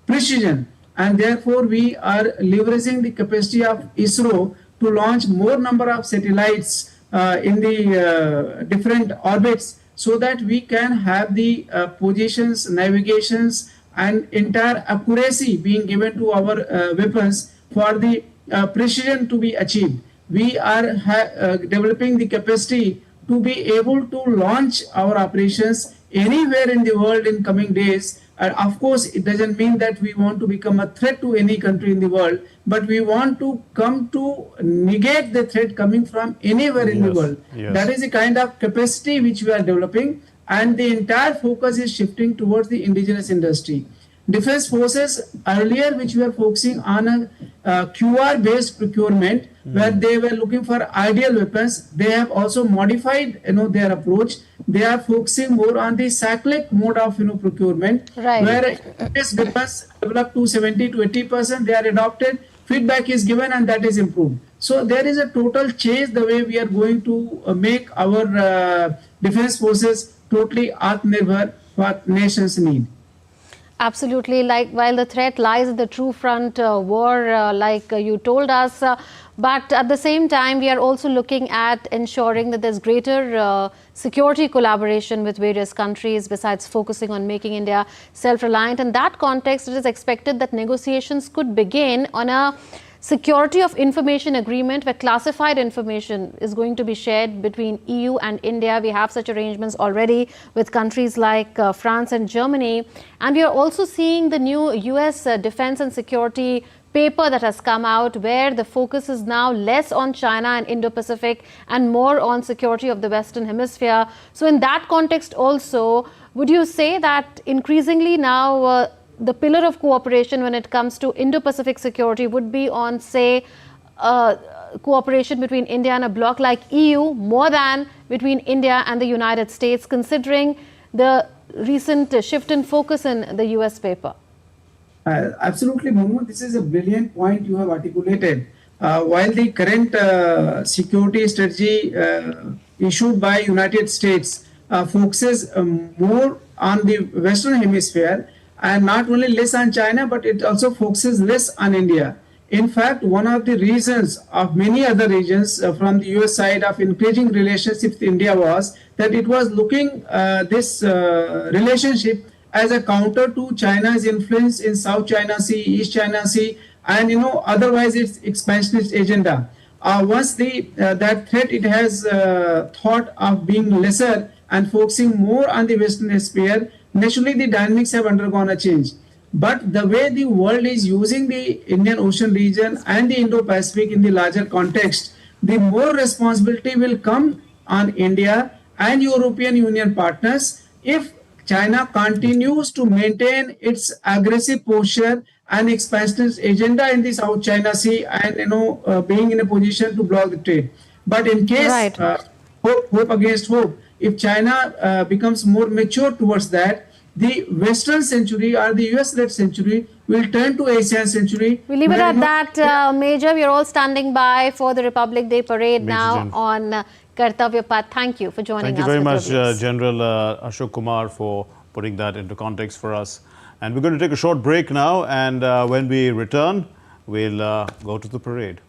precision, and therefore we are leveraging the capacity of ISRO to launch more number of satellites in the different orbits, so that we can have the positions, navigations, and entire accuracy being given to our weapons for the precision to be achieved. We are developing the capacity to be able to launch our operations anywhere in the world in coming days. Of course, it doesn't mean that we want to become a threat to any country in the world, but we want to come to negate the threat coming from anywhere in the world. Yes. That is the kind of capacity which we are developing, and the entire focus is shifting towards the indigenous industry. Defense forces earlier, which were focusing on a QR-based procurement, where they were looking for ideal weapons, they have also modified their approach. They are focusing more on the cyclic mode of procurement, Right. where these weapons developed to 70 to 80%, they are adopted, feedback is given, and that is improved. So there is a total change the way we are going to make our defense forces totally Atmanirbhar, what nations need. Absolutely. Like, while the threat lies in the true front war, like you told us, but at the same time, we are also looking at ensuring that there's greater security collaboration with various countries, besides focusing on making India self-reliant. In that context, it is expected that negotiations could begin on a security of information agreement, where classified information is going to be shared between EU and India. We have such arrangements already with countries like France and Germany. And we are also seeing the new US defense and security paper that has come out, where the focus is now less on China and Indo-Pacific and more on security of the Western Hemisphere. So in that context also, would you say that increasingly now the pillar of cooperation when it comes to Indo-Pacific security would be on, say, cooperation between India and a bloc like EU, more than between India and the United States, considering the recent shift in focus in the US paper? Absolutely, Mummu. This is a brilliant point you have articulated. While the current security strategy issued by United States focuses more on the Western Hemisphere, and not only less on China, but it also focuses less on India. In fact, one of the reasons of many other regions from the US side of increasing relationships with India was that it was looking this relationship as a counter to China's influence in South China Sea, East China Sea, and otherwise its expansionist agenda. Once that threat, it has thought of being lesser and focusing more on the Western Hemisphere, naturally the dynamics have undergone a change. But the way the world is using the Indian Ocean region and the Indo-Pacific in the larger context, the more responsibility will come on India and European Union partners if China continues to maintain its aggressive posture and expansionist agenda in the South China Sea, and being in a position to block the trade. But in case hope against hope, if China becomes more mature towards that, the Western century or the US-led century will turn to Asian century. We leave it at that, Major. We are all standing by for the Republic Day parade now on Kartavya Path. Thank you for joining us. Thank you very much, General Ashok Kumar, for putting that into context for us. And we're going to take a short break now, and when we return, we'll go to the parade.